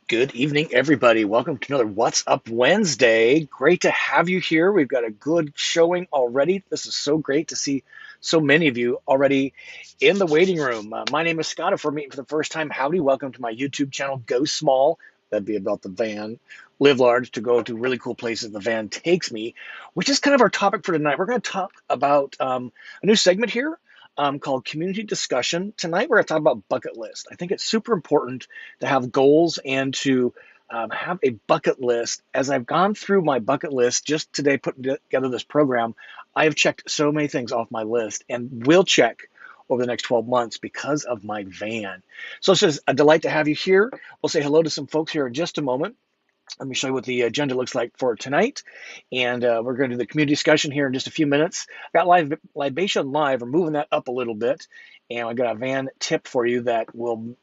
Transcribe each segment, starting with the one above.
Good evening, everybody. Welcome to another What's Up Wednesday. Great to have you here. We've got a good showing already. This is so great to see so many of you already in the waiting room. My name is Scott. If we're meeting for the first time, howdy. Welcome to my YouTube channel, Go Small. That'd be about the van. Live large to go to really cool places the van takes me, which is kind of our topic for tonight. We're going to talk about a new segment here called Community Discussion. Tonight, we're going to talk about bucket list. I think it's super important to have goals and to have a bucket list. As I've gone through my bucket list just today, putting together this program, I have checked so many things off my list and will check over the next 12 months because of my van. So it's just a delight to have you here. We'll say hello to some folks here in just a moment. Let me show you what the agenda looks like for tonight. And we're going to do the community discussion here in just a few minutes. Got Libation Live. We're moving that up a little bit. And I got a van tip for you that will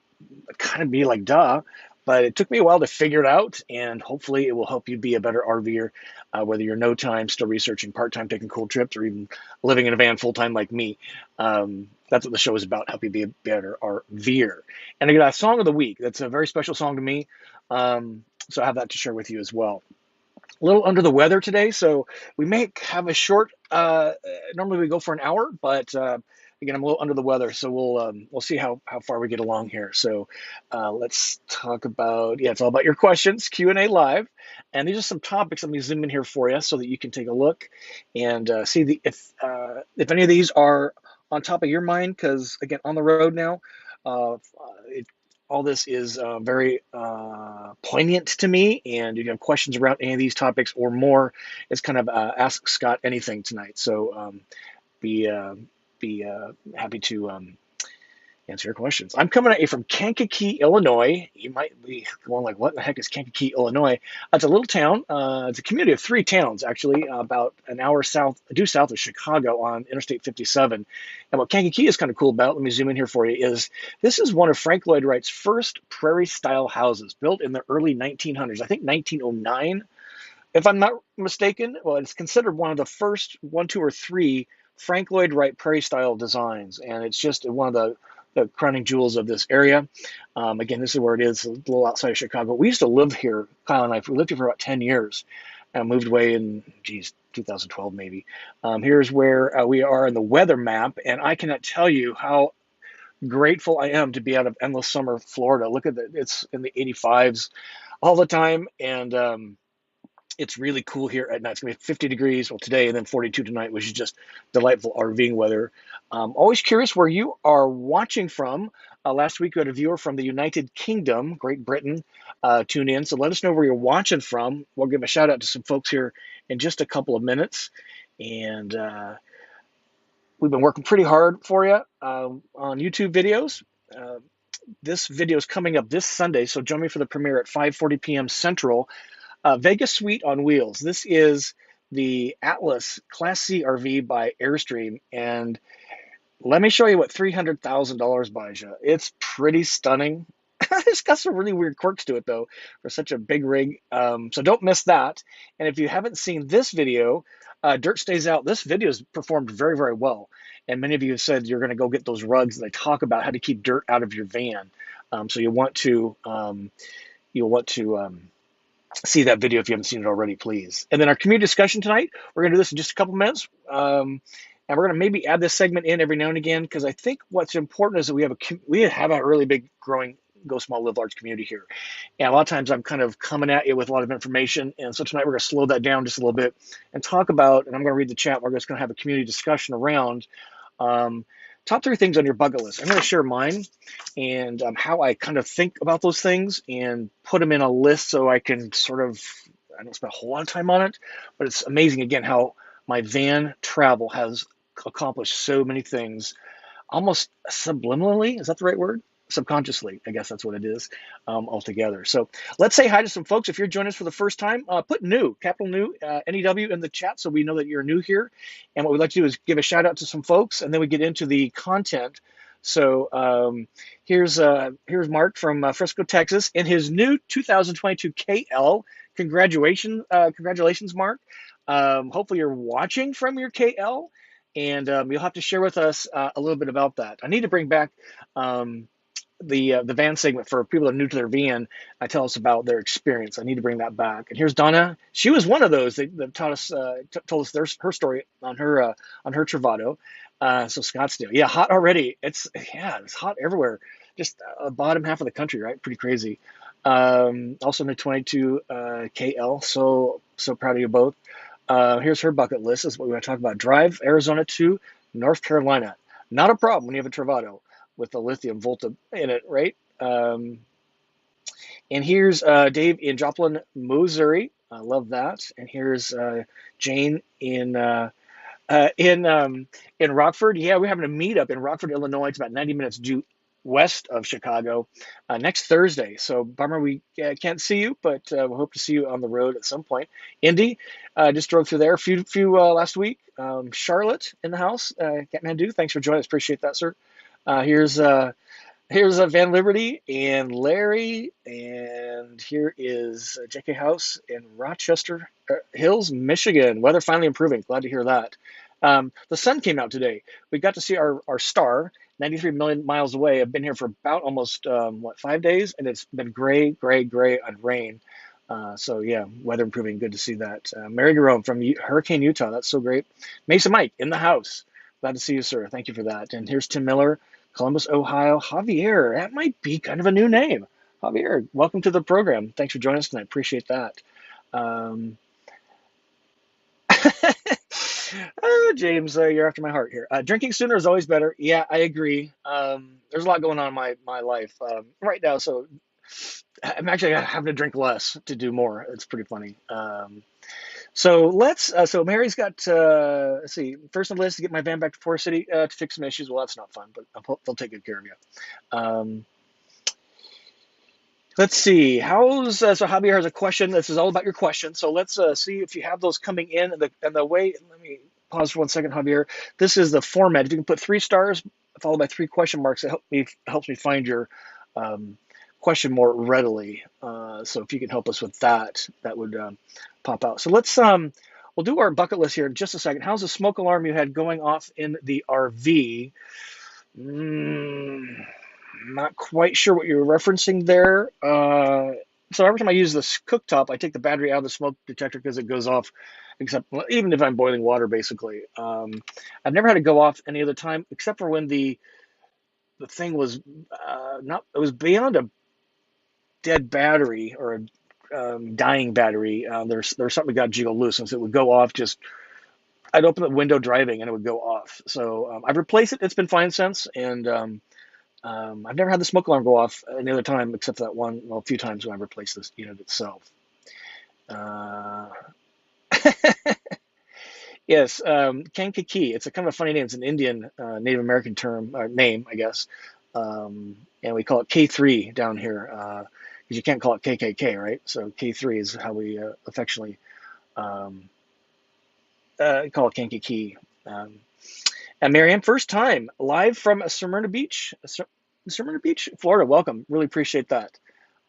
kind of be like, duh. But it took me a while to figure it out. And hopefully it will help you be a better RVer, whether you're no time, still researching, part time, taking cool trips, or even living in a van full time like me. That's what the show is about, help you be a better RVer. And I got a song of the week. That's a very special song to me. So I have that to share with you as well. A little under the weather today, so we may have a short. Normally we go for an hour, but again, I'm a little under the weather, so we'll see how far we get along here. So let's talk about it's all about your questions, Q&A live, and these are some topics. Let me zoom in here for you so that you can take a look and see if any of these are on top of your mind. Because again, on the road now, it all this is very poignant to me. And if you have questions around any of these topics or more, it's kind of Ask Scott Anything tonight. So be happy to answer your questions. I'm coming at you from Kankakee, Illinois. You might be going like, what the heck is Kankakee, Illinois? It's a little town. It's a community of 3 towns, actually, about an hour due south of Chicago on Interstate 57. And what Kankakee is kind of cool about, let me zoom in here for you, is this is one of Frank Lloyd Wright's first prairie-style houses built in the early 1900s. I think 1909, if I'm not mistaken. Well, it's considered one of the first 1, 2, or 3 Frank Lloyd Wright prairie-style designs. And it's just one of the crowning jewels of this area. Again, this is where it is, a little outside of Chicago. We used to live here, Kyle and I. We lived here for about 10 years and moved away in, 2012 maybe. Here's where we are in the weather map, and I cannot tell you how grateful I am to be out of endless summer Florida. Look at it's in the 85s all the time, and it's really cool here at night. It's going to be 50 degrees, well, today, and then 42 tonight, which is just delightful RVing weather. Always curious where you are watching from. Last week, we had a viewer from the United Kingdom, Great Britain, tune in. So let us know where you're watching from. We'll give a shout out to some folks here in just a couple of minutes. And we've been working pretty hard for you on YouTube videos. This video is coming up this Sunday, so join me for the premiere at 5:40 p.m. Central. Vegas Suite on Wheels. This is the Atlas Class C RV by Airstream, and let me show you what $300,000 buys you. It's pretty stunning. It's got some really weird quirks to it, though, for such a big rig. So don't miss that. And if you haven't seen this video, Dirt Stays Out, this video has performed very, very well. And many of you have said you're going to go get those rugs, and they talk about how to keep dirt out of your van. So you'll want to see that video if you haven't seen it already, please. And then our community discussion tonight, we're going to do this in just a couple minutes. And we're going to maybe add this segment in every now and again, because I think what's important is that we have a really big growing Go Small Live Large community here. And a lot of times I'm kind of coming at you with a lot of information. And so tonight we're going to slow that down just a little bit and talk about, and I'm going to read the chat, we're just going to have a community discussion around top 3 things on your bucket list. I'm going to share mine and how I kind of think about those things and put them in a list so I can I don't spend a whole lot of time on it, but it's amazing, again, how my van travel has accomplished so many things almost subliminally. Is that the right word? Subconsciously, I guess that's what it is, altogether. So let's say hi to some folks. If you're joining us for the first time, put new, capital new, NEW in the chat so we know that you're new here. And what we'd like to do is give a shout out to some folks, and then we get into the content. So here's Mark from Frisco, Texas, in his new 2022 KL. Congratulations, Mark. Hopefully you're watching from your KL, and you'll have to share with us a little bit about that. I need to bring back the van segment for people that are new to their van. I tell us about their experience. I need to bring that back. And here's Donna. She was one of those that taught us, told us her story on her Travado. So Scottsdale, yeah, hot already. It's hot everywhere. Just bottom half of the country, right? Pretty crazy. Also in the 22 KL. So proud of you both. Here's her bucket list. This is what we want to talk about. Drive Arizona to North Carolina. Not a problem when you have a Travado with the lithium Volta in it, right? And here's Dave in Joplin, Missouri. I love that. And here's Jane in Rockford. Yeah, we're having a meetup in Rockford, Illinois. It's about 90 minutes due west of Chicago next Thursday. So bummer we can't see you, but we'll hope to see you on the road at some point. Indy, just drove through there a few last week. Charlotte in the house. Kathmandu, thanks for joining us. Appreciate that, sir. Here's Van Liberty and Larry, and here is JK House in Rochester Hills, Michigan. Weather finally improving. Glad to hear that. The sun came out today. We got to see our star, 93 million miles away. I've been here for about almost 5 days, and it's been gray and rain. So yeah, weather improving. Good to see that. Mary Jerome from Hurricane, Utah. That's so great. Mesa Mike in the house. Glad to see you, sir. Thank you for that. And here's Tim Miller, Columbus, Ohio. Javier. That might be kind of a new name. Javier, welcome to the program. Thanks for joining us tonight. Appreciate that. James, you're after my heart here. Drinking sooner is always better. Yeah, I agree. There's a lot going on in my life right now, so I'm actually having to drink less to do more. It's pretty funny. So Mary's got, let's see, first on the list to get my van back to Forest City to fix some issues. Well, that's not fun, but they'll take good care of you. Let's see. So Javier has a question. This is all about your question. So let's see if you have those coming in. And the way, let me pause for 1 second, Javier. This is the format. If you can put 3 stars followed by 3 question marks, it helps me find your question more readily. So if you can help us with that, that would pop out. So let's we'll do our bucket list here in just a second. How's the smoke alarm you had going off in the RV? Not quite sure what you're referencing there. So every time I use this cooktop, I take the battery out of the smoke detector because it goes off, even if I'm boiling water, basically. I've never had it go off any other time except for when the thing was it was beyond a dead battery or a dying battery. There's something that got jiggled loose, and so it would go off. I'd open the window driving, and it would go off. So I've replaced it. It's been fine since, and I've never had the smoke alarm go off any other time except for a few times when I replaced this unit itself. Yes, Kankakee. It's a kind of a funny name. It's an Indian Native American term or name, I guess, and we call it K3 down here because you can't call it KKK, right? So K3 is how we affectionately call it Kankakee. And Marianne, first time live from Smyrna Beach, Florida. Welcome. Really appreciate that.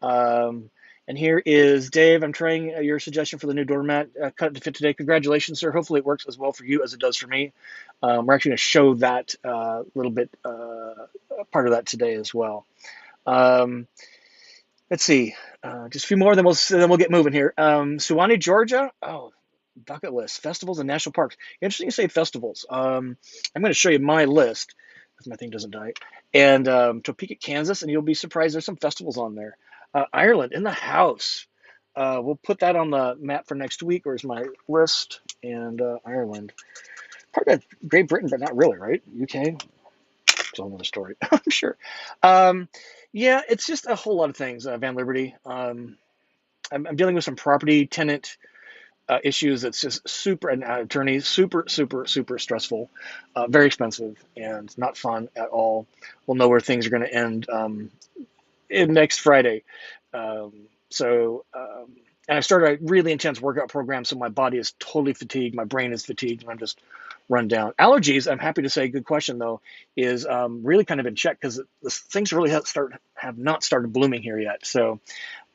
And here is Dave. I'm trying your suggestion for the new doormat. Cut it to fit today. Congratulations, sir. Hopefully it works as well for you as it does for me. We're actually going to show that little bit, part of that today as well. Let's see. Just a few more, then we'll get moving here. Suwannee, Georgia. Oh, bucket list. Festivals and national parks. Interesting you say festivals. I'm going to show you my list if my thing doesn't die. And Topeka, Kansas, and you'll be surprised there's some festivals on there. Ireland in the house. We'll put that on the map for next week. Where's my list? And Ireland. Part of Great Britain, but not really, right? UK. It's a whole other story, I'm sure. Yeah, it's just a whole lot of things, Van Liberty. I'm dealing with some property tenant issues that's just super, and attorneys, super stressful, very expensive, and not fun at all. We'll know where things are going to end next Friday. And I started a really intense workout program, so my body is totally fatigued, my brain is fatigued, and I'm just run down. Allergies, I'm happy to say, good question though, is really kind of in check because things really have not started blooming here yet. So,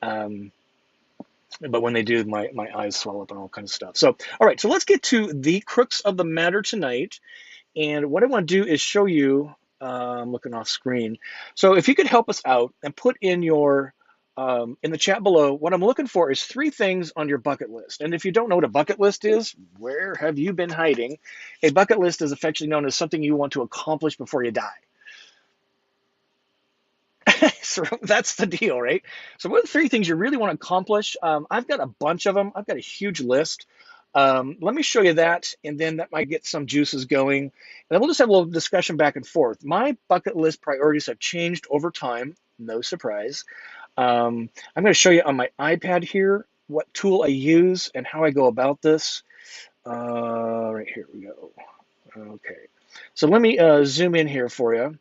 but when they do, my eyes swell up and all kinds of stuff. So, all right, so let's get to the crux of the matter tonight. And what I want to do is show you I'm looking off screen. So if you could help us out and put in your in the chat below, what I'm looking for is 3 things on your bucket list. And if you don't know what a bucket list is, where have you been hiding? A bucket list is affectionately known as something you want to accomplish before you die. So that's the deal, right? So what are the 3 things you really want to accomplish? I've got a bunch of them. I've got a huge list. Let me show you that, and then that might get some juices going. And then we'll just have a little discussion back and forth. My bucket list priorities have changed over time. No surprise. I'm going to show you on my iPad here what tool I use and how I go about this. Right here we go. Okay. So let me zoom in here for you.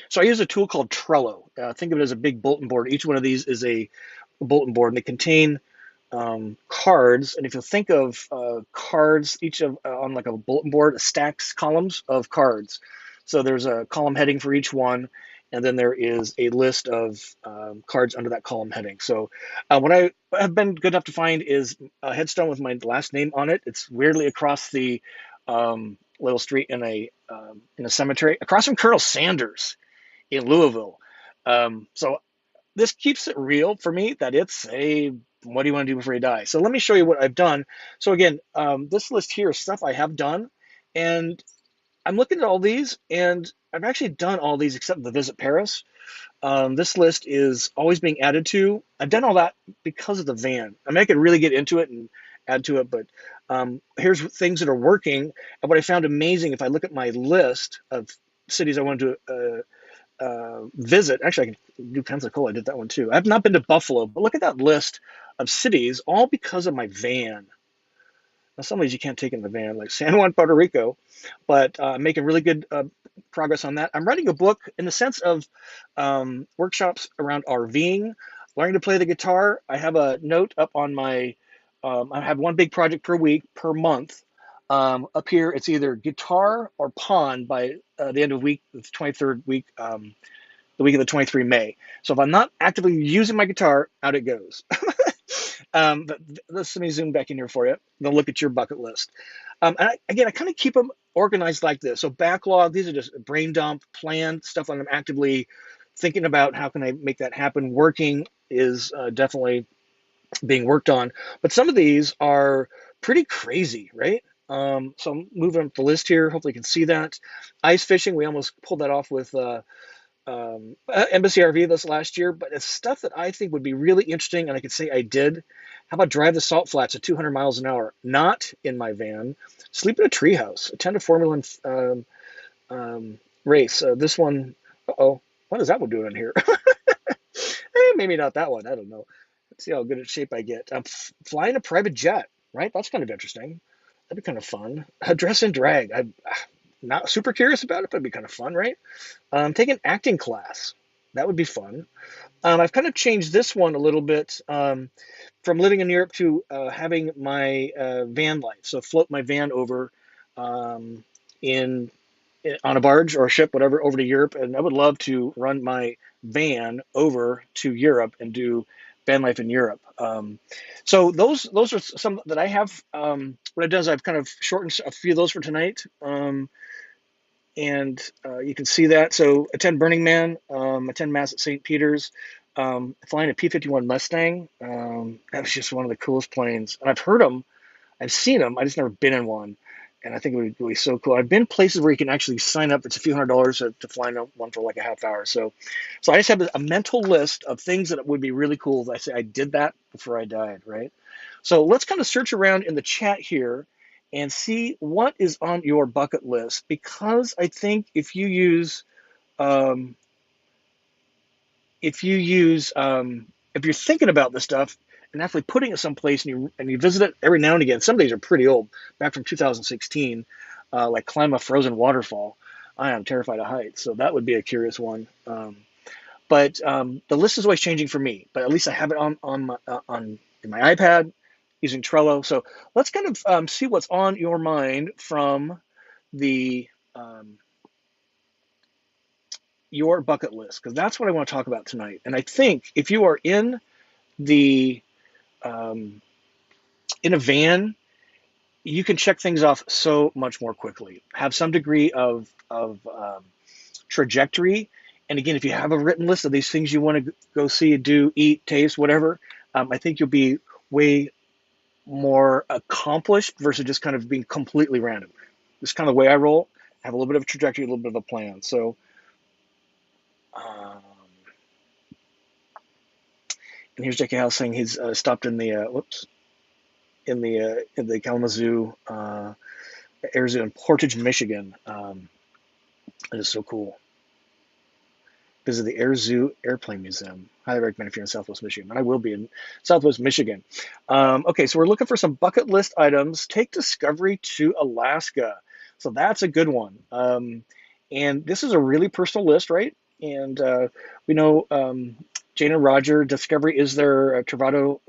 So I use a tool called Trello. Think of it as a big bulletin board. Each one of these is a bulletin board, and they contain cards. And if you think of cards, each of on like a bulletin board, stacks columns of cards. So there's a column heading for each one, and then there is a list of cards under that column heading. So what I have been good enough to find is a headstone with my last name on it. It's weirdly across the little street in a cemetery, across from Colonel Sanders in Louisville. So this keeps it real for me that it's a what do you want to do before you die? So let me show you what I've done. So again, this list here is stuff I have done, and I'm looking at all these, and I've actually done all these except the visit Paris. This list is always being added to. I've done all that because of the van. I mean, I could really get into it and add to it, but here's things that are working. And what I found amazing, if I look at my list of cities I wanted to visit. Actually, I can do Pensacola. I did that one too. I've not been to Buffalo, but look at that list of cities, all because of my van. Now, some of these you can't take in the van, like San Juan, Puerto Rico, but making really good progress on that. I'm writing a book in the sense of workshops around RVing, learning to play the guitar. I have a note up on my, I have one big project per week, per month. Up here, it's either guitar or pond by the end of week, the 23rd week, the week of the 23 May. So if I'm not actively using my guitar, out it goes. But let me zoom back in here for you. Then look at your bucket list. Again, I kind of keep them organized like this. So backlog, these are just brain dump, plan, stuff that I'm actively thinking about. How can I make that happen? Working is definitely being worked on. But some of these are pretty crazy, right? So I'm moving up the list here. Hopefully you can see that. Ice fishing, we almost pulled that off with Embassy RV this last year, but it's stuff that I think would be really interesting, and I could say I did. How about drive the salt flats at 200 miles an hour? Not in my van. Sleep in a treehouse. Attend a Formula race. This one, uh-oh, what is that one doing in here? Maybe not that one. I don't know. Let's see how good a shape I get. I'm flying a private jet, right? That's kind of interesting. That'd be kind of fun. Dress and drag. I'm not super curious about it, but it'd be kind of fun, right? Take an acting class. That would be fun. I've kind of changed this one a little bit from living in Europe to having my van life. So float my van over in on a barge or a ship, whatever, over to Europe. And I would love to run my van over to Europe and do van life in Europe. So those are some that I have. What I've done is I've kind of shortened a few of those for tonight. And you can see that. So attend Burning Man, attend Mass at St. Peter's, flying a P-51 Mustang. That was just one of the coolest planes. And I've heard them, I've seen them, I just never been in one. And I think it would be so cool. I've been places where you can actually sign up. It's a few $100s to fly one for like a half hour. So I just have a mental list of things that would be really cool. I say I did that before I died, right? So let's kind of search around in the chat here and see what is on your bucket list. Because I think if you use, if you're thinking about this stuff and actually putting it someplace and you visit it every now and again, some of these are pretty old, back from 2016, like climb a frozen waterfall. I am terrified of heights, so that would be a curious one. But the list is always changing for me. But at least I have it on in my iPad using Trello. So let's kind of see what's on your mind from the your bucket list, because that's what I want to talk about tonight. And I think if you are in a van, you can check things off so much more quickly. Have some degree of trajectory. And again, if you have a written list of these things you want to go see, do, eat, taste, whatever, I think you'll be way more accomplished versus just kind of being completely random. This is kind of the way I roll. I have a little bit of a trajectory, a little bit of a plan. So, and here's Jackie House saying he's stopped in the in the Kalamazoo Air Zoo in Portage, Michigan. It is so cool. Visit the Air Zoo Airplane Museum. Highly recommend if you're in Southwest Michigan. And I will be in Southwest Michigan. Okay, so we're looking for some bucket list items. Take Discovery to Alaska. So that's a good one. And this is a really personal list, right? And we know Jane and Roger, Discovery is their Travado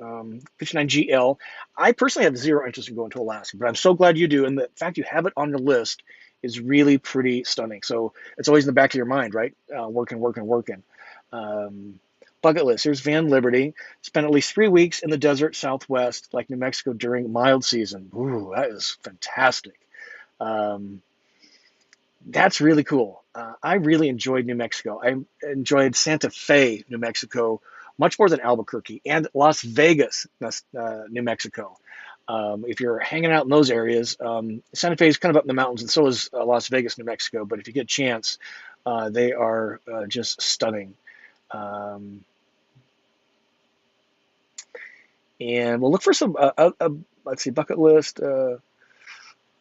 59GL. I personally have zero interest in going to Alaska, but I'm so glad you do. And the fact you have it on your list is really pretty stunning. So it's always in the back of your mind, right? Working. Bucket list. Here's Van Liberty. Spent at least 3 weeks in the desert Southwest, like New Mexico, during mild season. Ooh, that is fantastic. That's really cool. I really enjoyed New Mexico. I enjoyed Santa Fe, New Mexico, much more than Albuquerque, and Las Vegas, New Mexico. If you're hanging out in those areas, Santa Fe is kind of up in the mountains, and so is Las Vegas, New Mexico. But if you get a chance, they are just stunning. And we'll look for some, let's see, bucket list.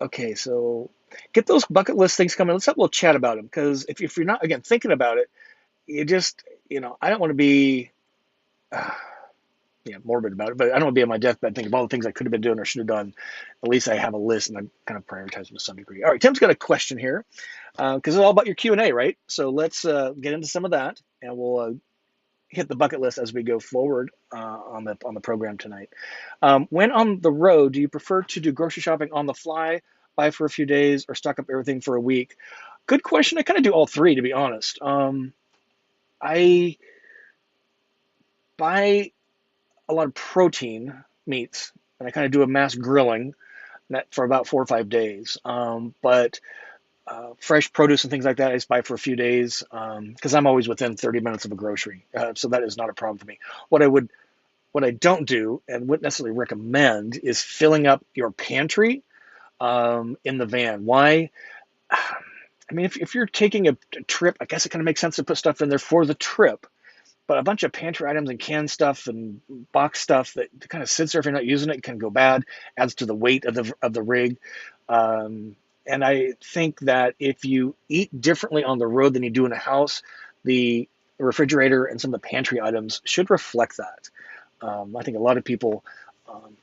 Okay, so get those bucket list things coming. Let's have a little chat about them, because if you're not, again, thinking about it, you just, I don't want to be morbid about it, but I don't want to be on my deathbed thinking of all the things I could have been doing or should have done. At least I have a list and I'm kind of prioritizing to some degree. All right, Tim's got a question here, because it's all about your Q&A, right? So let's get into some of that, and we'll hit the bucket list as we go forward on the program tonight. When on the road, do you prefer to do grocery shopping on the fly, buy for a few days, or stock up everything for a week? Good question. I kind of do all three, to be honest. I buy a lot of protein meats, and I kind of do a mass grilling for about 4 or 5 days. But fresh produce and things like that, I just buy for a few days, because I'm always within 30 minutes of a grocery, so that is not a problem for me. What I don't do and wouldn't necessarily recommend is filling up your pantry in the van. Why? I mean, if you're taking a trip, I guess it kind of makes sense to put stuff in there for the trip. But a bunch of pantry items and canned stuff and box stuff that kind of sits there if you're not using it can go bad, adds to the weight of the rig. And I think that if you eat differently on the road than you do in a house, the refrigerator and some of the pantry items should reflect that. I think a lot of people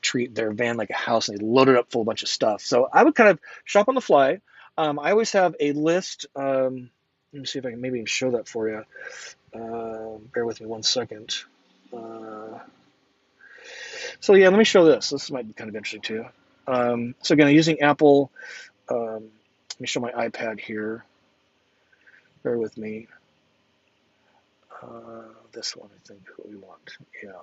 treat their van like a house and they load it up full of a bunch of stuff. So I would kind of shop on the fly. I always have a list. Let me see if I can maybe show that for you. Bear with me 1 second. So yeah, let me show this. This might be kind of interesting too. So again, I'm using Apple. Let me show my iPad here. Bear with me. This one, I think, what we want. Yeah.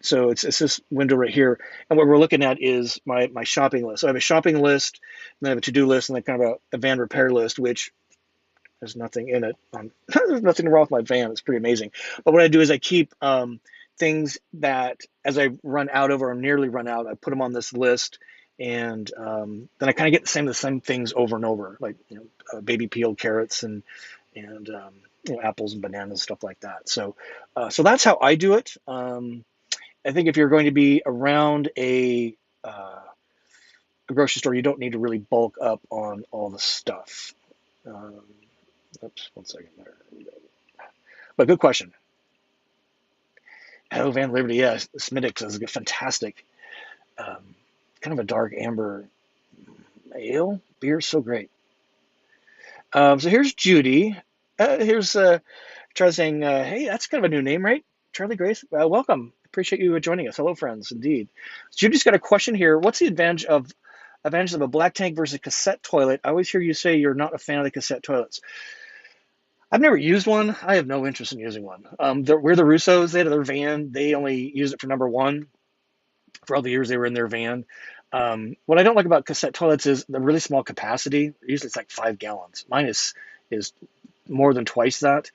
So it's this window right here, and what we're looking at is my shopping list. So I have a shopping list, and I have a to-do list, and then kind of a van repair list, which there's nothing in it. There's nothing wrong with my van. It's pretty amazing. But what I do is I keep things that, as I run out of or nearly run out, I put them on this list, and then I kind of get the same things over and over, like baby peeled carrots and apples and bananas, stuff like that. So that's how I do it. I think if you're going to be around a grocery store, you don't need to really bulk up on all the stuff. Oops, 1 second there. But good question. Oh, Van Liberty, yeah, Smittix is a fantastic, kind of a dark amber ale beer, so great. So here's Judy. Here's Charlie saying, "Hey, that's kind of a new name, right? Charlie Grace, welcome. Appreciate you joining us. Hello, friends. Indeed." Judy's got a question here. What's the advantage of a black tank versus a cassette toilet? I always hear you say you're not a fan of the cassette toilets. I've never used one. I have no interest in using one. We're the Russos. They had their van. They only use it for number one. for all the years they were in their van. What I don't like about cassette toilets is the really small capacity. Usually it's like 5 gallons. Mine is more than twice that.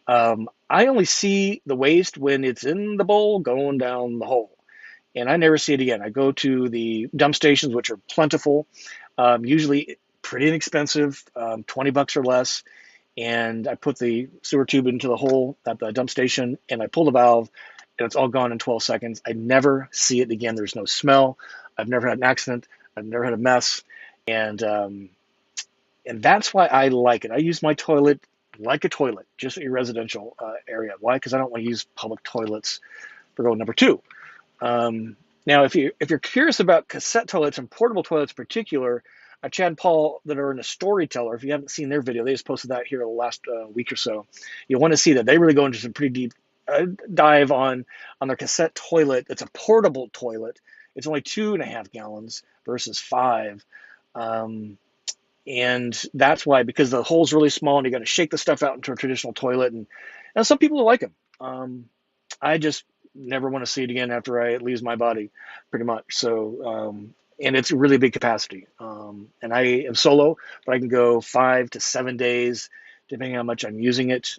I only see the waste when it's in the bowl going down the hole, and I never see it again. I go to the dump stations, which are plentiful, usually pretty inexpensive, $20 or less, and I put the sewer tube into the hole at the dump station, and I pull the valve, and it's all gone in 12 seconds. I never see it again. There's no smell. I've never had an accident. I've never had a mess, and that's why I like it. I use my toilet like a toilet, just a residential area. Why? Because I don't want to use public toilets for goal number two. Now, if you're curious about cassette toilets and portable toilets in particular, Chad and Paul that are in a storyteller, if you haven't seen their video, they just posted that here the last week or so. You'll want to see that. They really go into some pretty deep dive on their cassette toilet. It's a portable toilet. It's only 2.5 gallons versus 5. And that's why, because the hole's really small and you got to shake the stuff out into a traditional toilet. And some people like them. I just never want to see it again after it leaves my body, pretty much. So, and it's a really big capacity. And I am solo, but I can go 5 to 7 days, depending on how much I'm using it.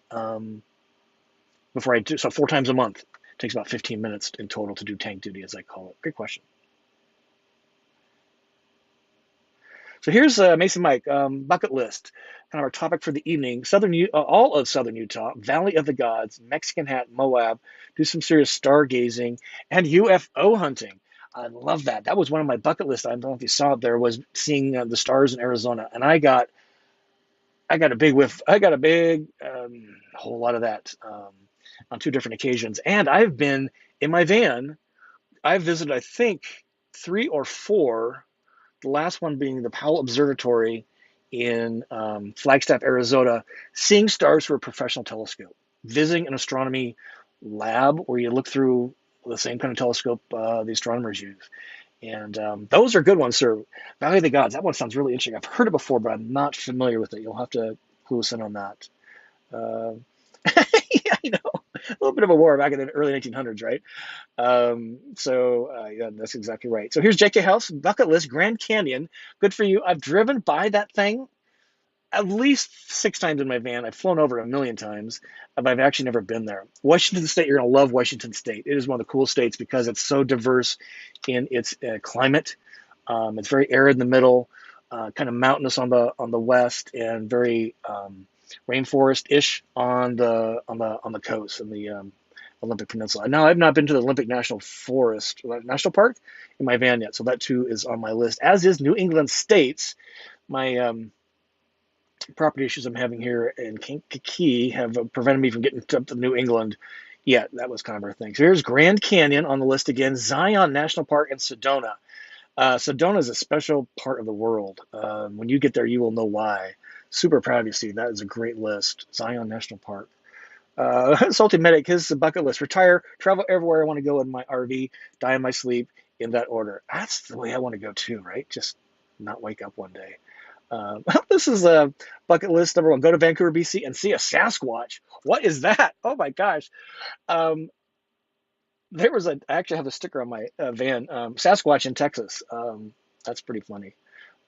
Before I do, so 4 times a month. It takes about 15 minutes in total to do tank duty, as I call it. Great question. So here's Mason Mike, bucket list, kind of our topic for the evening. All of Southern Utah, Valley of the Gods, Mexican Hat, Moab, do some serious stargazing and UFO hunting. I love that. That was one of my bucket lists. I don't know if you saw it there, was seeing the stars in Arizona. And I got a big whiff. I got a big whole lot of that on 2 different occasions. And I've been in my van. I've visited, I think, 3 or 4. The last one being the Powell Observatory in Flagstaff, Arizona, seeing stars through a professional telescope, visiting an astronomy lab where you look through the same kind of telescope the astronomers use. And those are good ones, sir. Valley of the Gods, that one sounds really interesting. I've heard it before, but I'm not familiar with it. You'll have to clue us in on that. Yeah, I know. A little bit of a war back in the early 1900s, right? Yeah, that's exactly right. So here's JK House, bucket list, Grand Canyon. Good for you. I've driven by that thing at least 6 times in my van. I've flown over it a million times, but I've actually never been there. Washington State, you're going to love Washington State. It is one of the cool states because it's so diverse in its climate. It's very arid in the middle, kind of mountainous on the west, and very rainforest-ish on the coast and the Olympic Peninsula. Now, I've not been to the Olympic National Park in my van yet, so that too is on my list. As is New England states. My property issues I'm having here in Kankakee have prevented me from getting up to New England yet. That was kind of our thing. So here's Grand Canyon on the list again, Zion National Park, and Sedona. Sedona is a special part of the world. When you get there, you will know why. Super proud of you, Steve. That is a great list. Zion National Park. Salty Medic, his bucket list: retire, travel everywhere I want to go in my RV, die in my sleep, in that order. That's the way I want to go too, right? Just not wake up one day. This is a bucket list number 1. Go to Vancouver, BC, and see a Sasquatch. What is that? Oh my gosh. I actually have a sticker on my van, Sasquatch in Texas. That's pretty funny.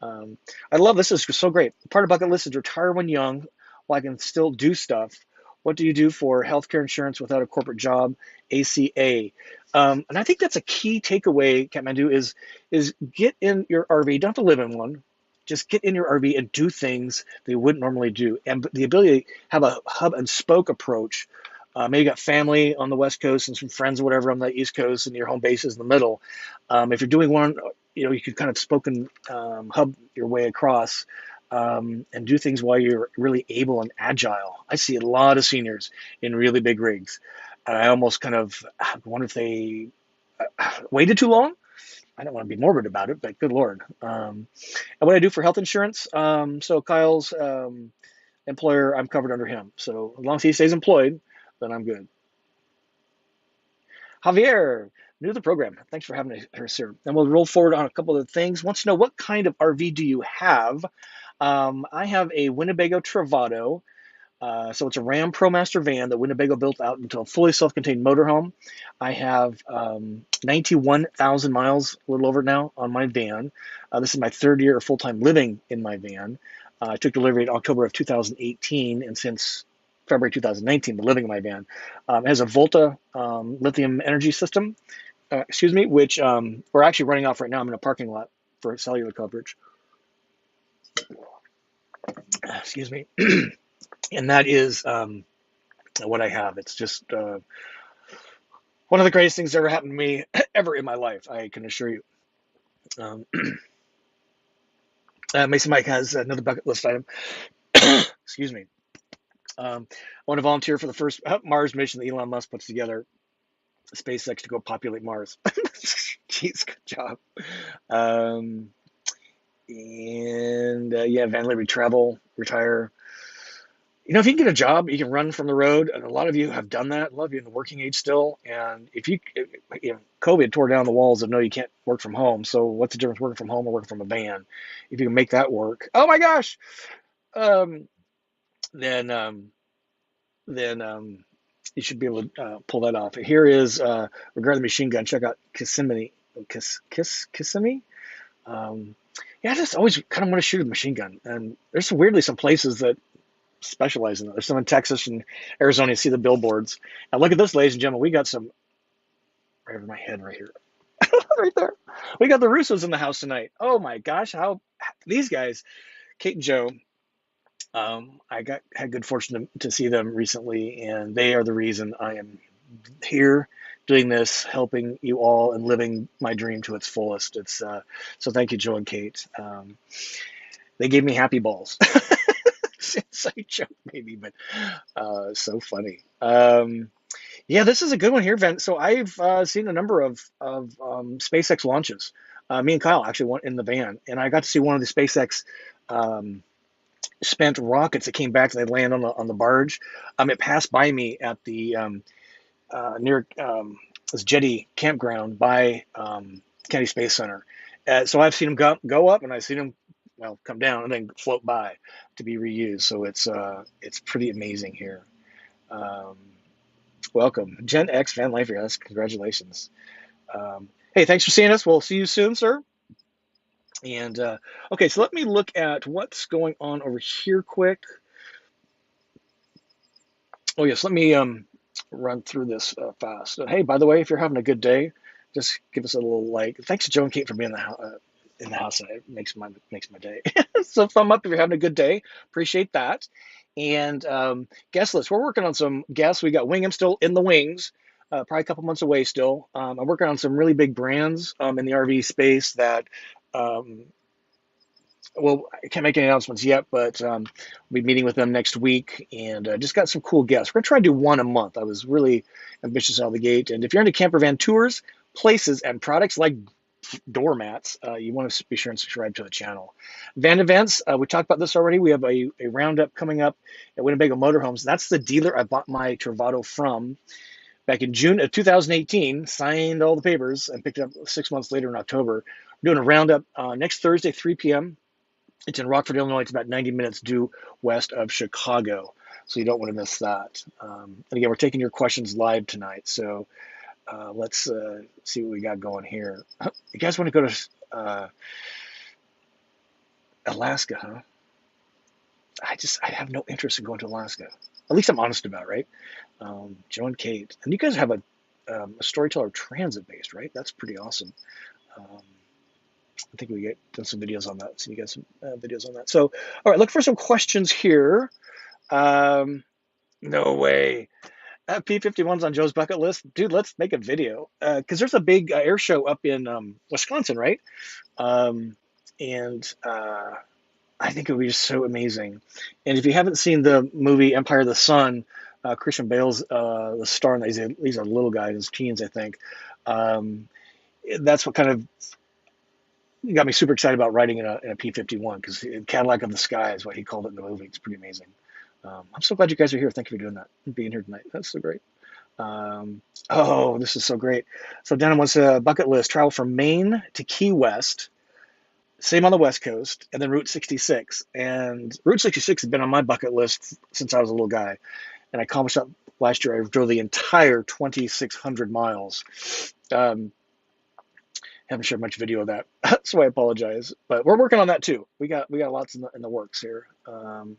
I love this. Is so great. Part of bucket list is retire when young, while I can still do stuff. What do you do for healthcare insurance without a corporate job? ACA. And I think that's a key takeaway, Kathmandu, is get in your RV. You don't have to live in one. Just get in your RV and do things that you wouldn't normally do. And the ability to have a hub and spoke approach. Maybe you got family on the West Coast and some friends or whatever on the East Coast, and your home base is in the middle. If you're doing one, you could kind of spoke and hub your way across and do things while you're really able and agile. I see a lot of seniors in really big rigs. And I almost kind of wonder if they waited too long. I don't want to be morbid about it, but good Lord. And what I do for health insurance, so Kyle's employer, I'm covered under him. So as long as he stays employed, then I'm good. Javier, new to the program. Thanks for having her, sir. And we'll roll forward on a couple of things. Wants to know, what kind of RV do you have? I have a Winnebago Travado. So it's a Ram ProMaster van that Winnebago built out into a fully self-contained motorhome. I have 91,000 miles, a little over now, on my van. This is my third year of full-time living in my van. I took delivery in October of 2018, and since February 2019, been living in my van. It has a Volta lithium energy system, which we're actually running off right now. I'm in a parking lot for cellular coverage. Excuse me. And that is what I have. It's just one of the greatest things that ever happened to me ever in my life, I can assure you. Mason Mike has another bucket list item. Excuse me. I want to volunteer for the first Mars mission that Elon Musk puts together, SpaceX, to go populate Mars. Jeez, good job. Yeah, Vanlife, travel, retire. If you can get a job, you can run from the road, and a lot of you have done that. A lot of you in the working age still, and if COVID tore down the walls of no, you can't work from home. So what's the difference working from home or working from a van? If you can make that work, oh my gosh, um, then you should be able to pull that off. Here is regarding the machine gun. Check out Kissimmee. Kissimmee. Yeah, I just always kind of want to shoot a machine gun, and there's weirdly some places that specialize in that. There's some in Texas and Arizona. You see the billboards. Now look at this, ladies and gentlemen. We got some right over my head right here. Right there. We got the Russos in the house tonight. Oh my gosh, how these guys, Kate and Joe, I had good fortune to see them recently, and they are the reason I am here doing this, helping you all and living my dream to its fullest. It's so thank you, Joe and Kate. They gave me happy balls. Inside joke maybe, but so funny. Yeah, this is a good one here, Ven. So I've seen a number of SpaceX launches. Me and Kyle actually went in the van, and I got to see one of the SpaceX spent rockets that came back and they land on the barge. It passed by me at the near this jetty campground by Kennedy Space Center. So I've seen them go up, and I've seen them come down and then float by to be reused. So it's pretty amazing here. Welcome, Gen X Vanlife. Yes, congratulations. Hey, thanks for seeing us. We'll see you soon, sir. And okay, so let me look at what's going on over here quick. Oh yes, let me run through this fast. Hey, by the way, if you're having a good day, just give us a little like. Thanks to Joe and Kate for being in the house tonight. It makes my day. So thumb up if you're having a good day. Appreciate that. And guest list. We're working on some guests. We got Wingham still in the wings. Probably a couple months away still. I'm working on some really big brands in the RV space that. Well, I can't make any announcements yet, but we'll be meeting with them next week, and just got some cool guests. We're going to try to do one a month. I was really ambitious out of the gate. And if you're into camper van tours, places, and products like doormats, you want to be sure and subscribe to the channel. Van events, we talked about this already. We have a roundup coming up at Winnebago Motorhomes. That's the dealer I bought my Travato from back in June of 2018, signed all the papers, and picked it up 6 months later in October. We're doing a roundup next Thursday, 3 p.m. It's in Rockford, Illinois. It's about 90 minutes due west of Chicago, so you don't want to miss that. And again, we're taking your questions live tonight, so let's see what we got going here. You guys want to go to Alaska, huh? I have no interest in going to Alaska. At least I'm honest about it, right? Joe and Kate. And you guys have a storyteller transit-based, right? That's pretty awesome. I think we done some videos on that. So you got some videos on that. So, all right, look for some questions here. No way. P-51's on Joe's bucket list. Dude, let's make a video. Because there's a big air show up in Wisconsin, right? And I think it would be just so amazing. And if you haven't seen the movie Empire of the Sun, Christian Bale's the star, and he's a little guy in his teens, I think. That's what kind of got me super excited about riding in a P-51, because Cadillac of the Sky is what he called it in the movie. It's pretty amazing. I'm so glad you guys are here. Thank you for doing that and being here tonight. That's so great. Oh, this is so great. So Dana wants a bucket list: travel from Maine to Key West, Same on the West Coast, and then Route 66. And Route 66 has been on my bucket list since I was a little guy, and I accomplished that last year. I drove the entire 2,600 miles. Haven't shared much video of that, so I apologize. But we're working on that too. We got lots in the works here. So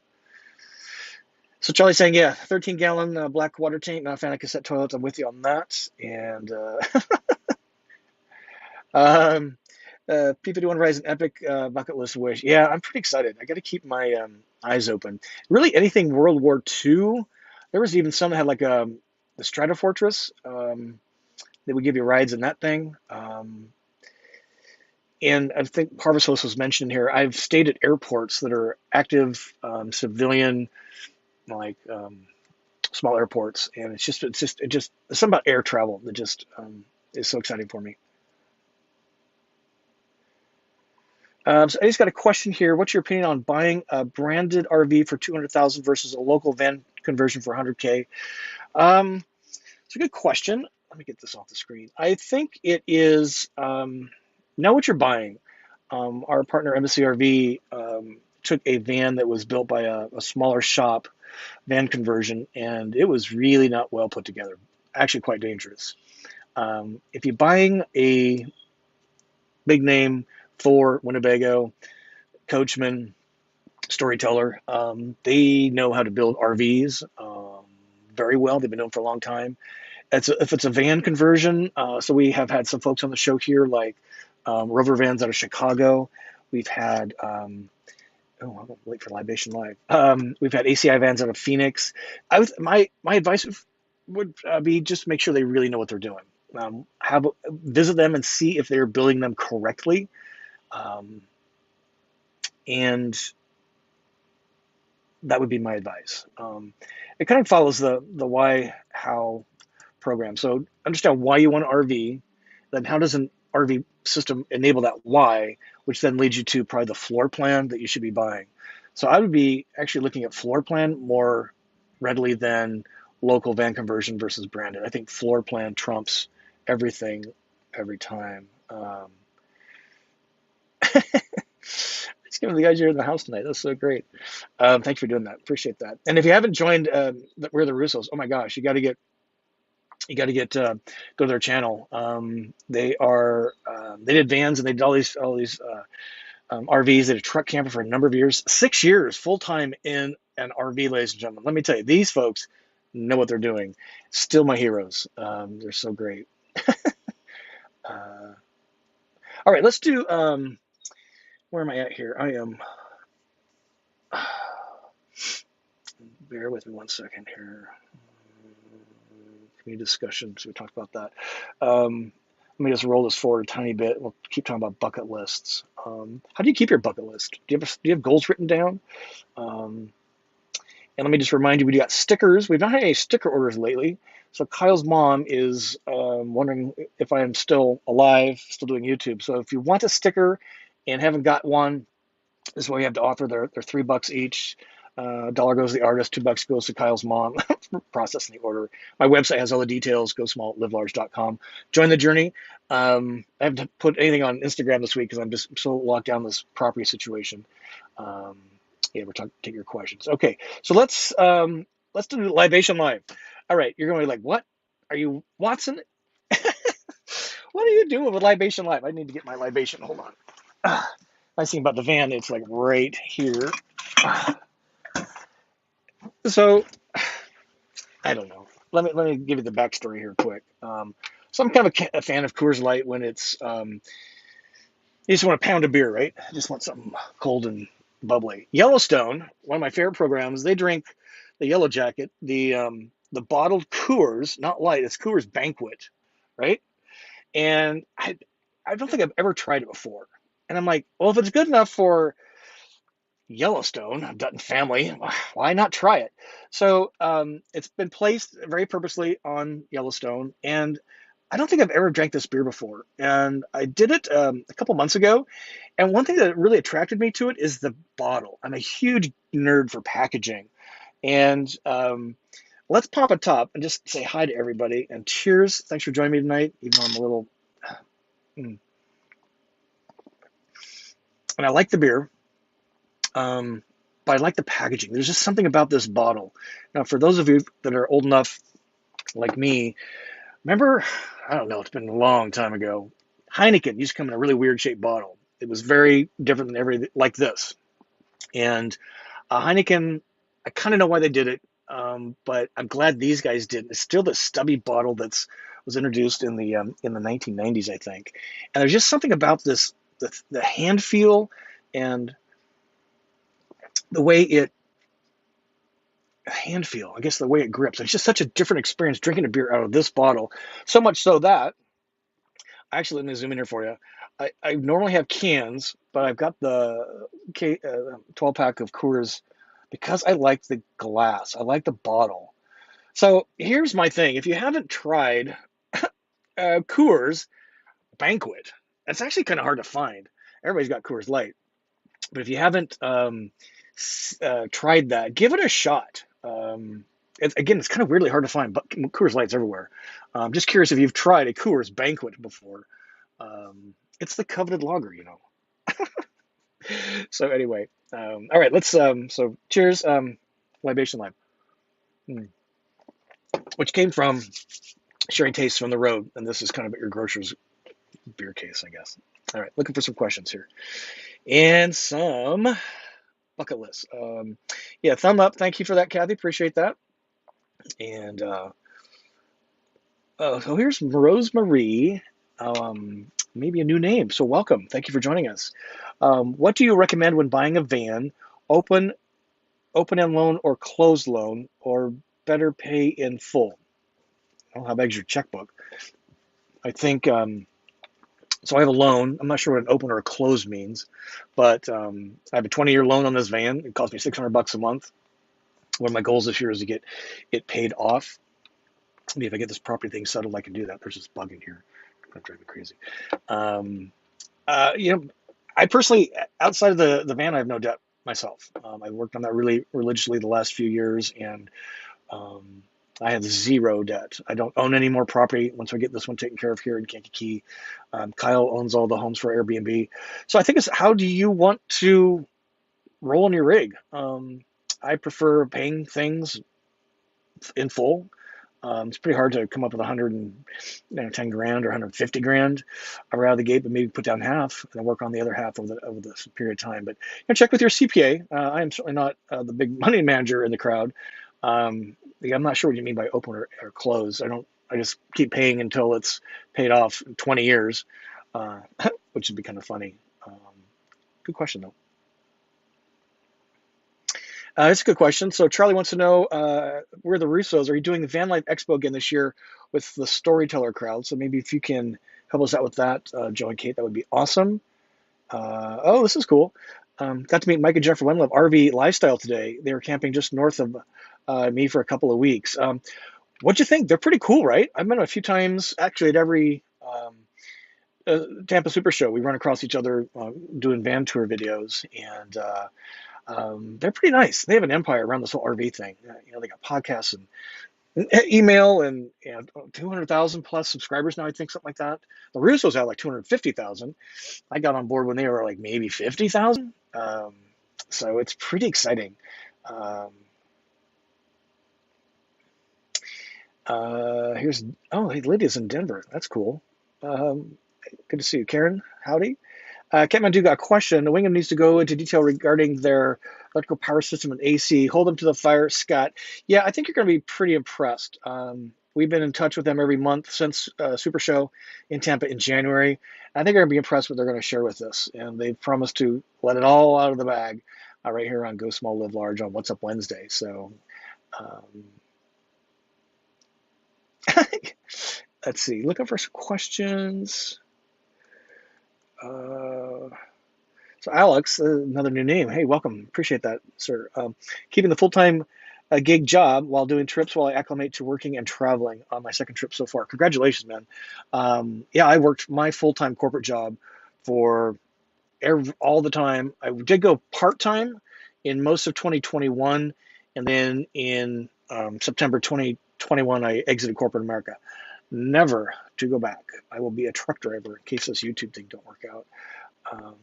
Charlie's saying, yeah, 13-gallon black water tank. Not a fan of cassette toilets. I'm with you on that. And P51 Rise an epic bucket list wish. Yeah, I'm pretty excited. I got to keep my eyes open. Really, anything World War II. There was even some that had like the Stratofortress. They would give you rides in that thing. And I think Harvest Host was mentioned here. I've stayed at airports that are active civilian, like small airports, and it's just there's something about air travel that just is so exciting for me. So I just got a question here. What's your opinion on buying a branded RV for 200,000 versus a local van conversion for 100K? It's a good question. Let me get this off the screen. I think it is know what you're buying. Our partner Embassy RV took a van that was built by a smaller shop, van conversion, and it was really not well put together. Actually, quite dangerous. If you're buying a big name, Thor, Winnebago, Coachman, Storyteller, they know how to build RVs very well. They've been known for a long time. If it's a van conversion, so we have had some folks on the show here, like Rover Vans out of Chicago. We've had, I'm late for Libation Live. We've had ACI Vans out of Phoenix. My advice would be just make sure they really know what they're doing. Visit them and see if they're building them correctly. And that would be my advice. It kind of follows the why, how program. So understand why you want an RV, then how does an RV system enable that why, which then leads you to probably the floor plan that you should be buying. So I would be actually looking at floor plan more readily than local van conversion versus branded. I think floor plan trumps everything every time. It's giving the guys here in the house tonight. That's so great. Thanks for doing that. Appreciate that. And if you haven't joined We're the Russos, oh my gosh, you got to get go to their channel. They did vans and they did all these RVs. They did a truck camper for a number of years, 6 years full time in an RV, ladies and gentlemen. Let me tell you, these folks know what they're doing. Still my heroes. They're so great. All right, let's do. Where am I at here? I am. Bear with me 1 second here. Community discussions. We talked about that. Let me just roll this forward a tiny bit. We'll keep talking about bucket lists. How do you keep your bucket list? Do you have goals written down? And let me just remind you, we got stickers. We've not had any sticker orders lately. So Kyle's mom is wondering if I am still alive, still doing YouTube. So if you want a sticker and haven't got one, this is what you have to offer. They're $3 each. $1 goes to the artist, $2 goes to Kyle's mom for processing the order. My website has all the details. Go small, live large.com. Join the journey. I haven't put anything on Instagram this week because I'm just so locked down this property situation. We're take your questions. Okay, so let's do Libation Live. All right, you're going to be like, what? Are you Watson? What are you doing with Libation Live? I need to get my libation. Hold on. Nice thing about the van, it's like right here. So, I don't know. Let me give you the backstory here quick. So I'm kind of a fan of Coors Light when it's you just want a pound of beer, right? I just want something cold and bubbly. Yellowstone, one of my favorite programs, they drink the Yellow Jacket, the bottled Coors, not light, it's Coors Banquet, right? And I don't think I've ever tried it before. And I'm like, well, if it's good enough for Yellowstone, Dutton family, why not try it? So it's been placed very purposely on Yellowstone, and I don't think I've ever drank this beer before. And I did it a couple months ago, and one thing that really attracted me to it is the bottle. I'm a huge nerd for packaging, and let's pop a top and just say hi to everybody, and cheers. Thanks for joining me tonight, even though I'm a little... and I like the beer, but I like the packaging. There's just something about this bottle. Now, for those of you that are old enough, like me, remember, I don't know, it's been a long time ago, Heineken used to come in a really weird shaped bottle. It was very different than everything like this. And Heineken, I kind of know why they did it, but I'm glad these guys did. It's still the stubby bottle that's was introduced in the 1990s, I think. And there's just something about this, the hand feel and the way it hand feel. I guess the way it grips. It's just such a different experience drinking a beer out of this bottle. So much so that actually, let me zoom in here for you. I normally have cans, but I've got the 12 pack of Coors because I like the glass. I like the bottle. So here's my thing. If you haven't tried Coors Banquet, it's actually kind of hard to find. Everybody's got Coors Light. But if you haven't tried that, give it a shot. It's kind of weirdly hard to find, but Coors Light's everywhere. I'm just curious if you've tried a Coors Banquet before. It's the coveted lager, you know. So anyway, all right, let's. So cheers, libation lime, which came from sharing tastes from the road, and this is kind of at your grocer's beer case, I guess. All right, looking for some questions here and some bucket list. Yeah, thumb up. Thank you for that, Kathy. Appreciate that. And so here's Rosemarie. Maybe a new name. So welcome. Thank you for joining us. What do you recommend when buying a van? Open end loan or closed loan, or better pay in full? Well, how bag's your checkbook? I think so. I have a loan. I'm not sure what an open or a closed means, but I have a 20-year loan on this van. It costs me $600 a month. One of my goals this year is to get it paid off. Maybe if I get this property thing settled, I can do that. There's this bug in here. It's going to drive me crazy. You know, I personally, outside of the van, I have no debt myself. I worked on that really religiously the last few years, and I have zero debt. I don't own any more property once I get this one taken care of here in Kankakee. Kyle owns all the homes for Airbnb. So I think it's, how do you want to roll in your rig? I prefer paying things in full. It's pretty hard to come up with 110 grand or 150 grand right out of the gate, but maybe put down half and then work on the other half over the period of time. But check with your CPA. I am certainly not the big money manager in the crowd. I'm not sure what you mean by open or close. I just keep paying until it's paid off in 20 years, which would be kind of funny. Good question though. It's a good question. So Charlie wants to know where the Russos are you doing the Vanlife Expo again this year with the storyteller crowd? So maybe if you can help us out with that, Joe and Kate, that would be awesome. Oh, this is cool. Got to meet Mike and Jeff from Vanlife RV Lifestyle today. They were camping just north of me for a couple of weeks. What'd you think? They're pretty cool, right? I've met them a few times, actually, at every Tampa Super Show. We run across each other doing van tour videos, and they're pretty nice. They have an empire around this whole RV thing. They got podcasts and email and 200,000 plus subscribers now, I think, something like that. The Russos have like 250,000. I got on board when they were like maybe 50,000. So it's pretty exciting. Hey, Lydia's in Denver. That's cool. Good to see you, Karen. Howdy. Kathmandu got a question. The Wingham needs to go into detail regarding their electrical power system and AC. Hold them to the fire, Scott. Yeah, I think you're going to be pretty impressed. We've been in touch with them every month since Super Show in Tampa in January. I think you're going to be impressed with what they're going to share with us. And they've promised to let it all out of the bag right here on Go Small, Live Large on What's Up Wednesday. So let's see. Looking for some questions. So Alex, another new name. Hey, welcome. Appreciate that, sir. Keeping the full-time gig job while doing trips while I acclimate to working and traveling on my second trip so far. Congratulations, man. Yeah, I worked my full-time corporate job for all the time. I did go part-time in most of 2021, and then in September 2021, I exited corporate America. Never to go back. I will be a truck driver in case this YouTube thing don't work out.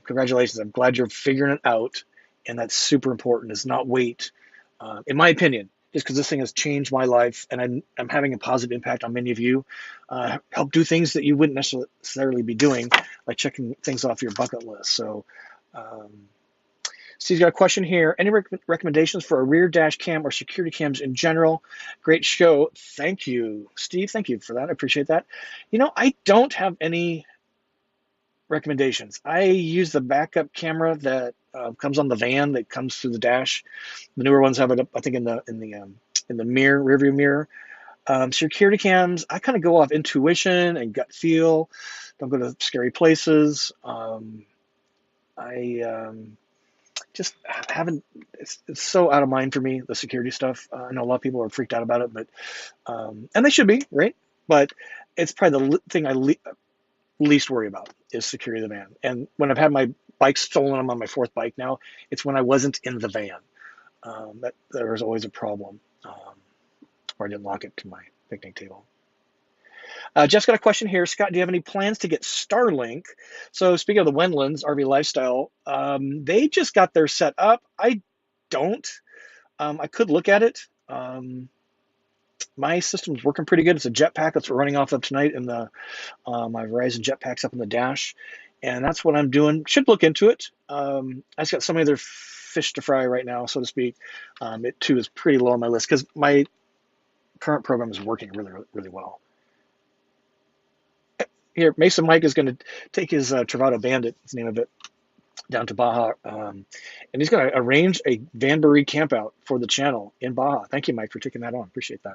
Congratulations. I'm glad you're figuring it out. And that's super important, is not wait. In my opinion, just because this thing has changed my life and I'm having a positive impact on many of you, help do things that you wouldn't necessarily be doing, like checking things off your bucket list. So, Steve's got a question here. Any recommendations for a rear dash cam or security cams in general? Great show. Thank you, Steve. Thank you for that. I appreciate that. I don't have any recommendations. I use the backup camera that comes on the van that comes through the dash. The newer ones have it up, I think, in the mirror, rear view mirror. Security cams, I kind of go off intuition and gut feel. Don't go to scary places. I just haven't. It's so out of mind for me, the security stuff. I know a lot of people are freaked out about it, but and they should be, right? But it's probably the thing I least worry about is security of the van. And when I've had my bike stolen, I'm on my fourth bike now. It's when I wasn't in the van that there was always a problem, or I didn't lock it to my picnic table. Jeff's got a question here. Scott, do you have any plans to get Starlink? So speaking of the Wendlands RV Lifestyle, they just got their set up. I don't. I could look at it. My system's working pretty good. It's a jetpack that's running off of tonight in the my Verizon jetpack's up in the dash, and that's what I'm doing. Should look into it. I just got so many other fish to fry right now, so to speak. It too is pretty low on my list because my current program is working really, really well. Here, Mason Mike is going to take his Travado Bandit, is the name of it, down to Baja, and he's going to arrange a Vanbury campout for the channel in Baja. Thank you, Mike, for taking that on. Appreciate that.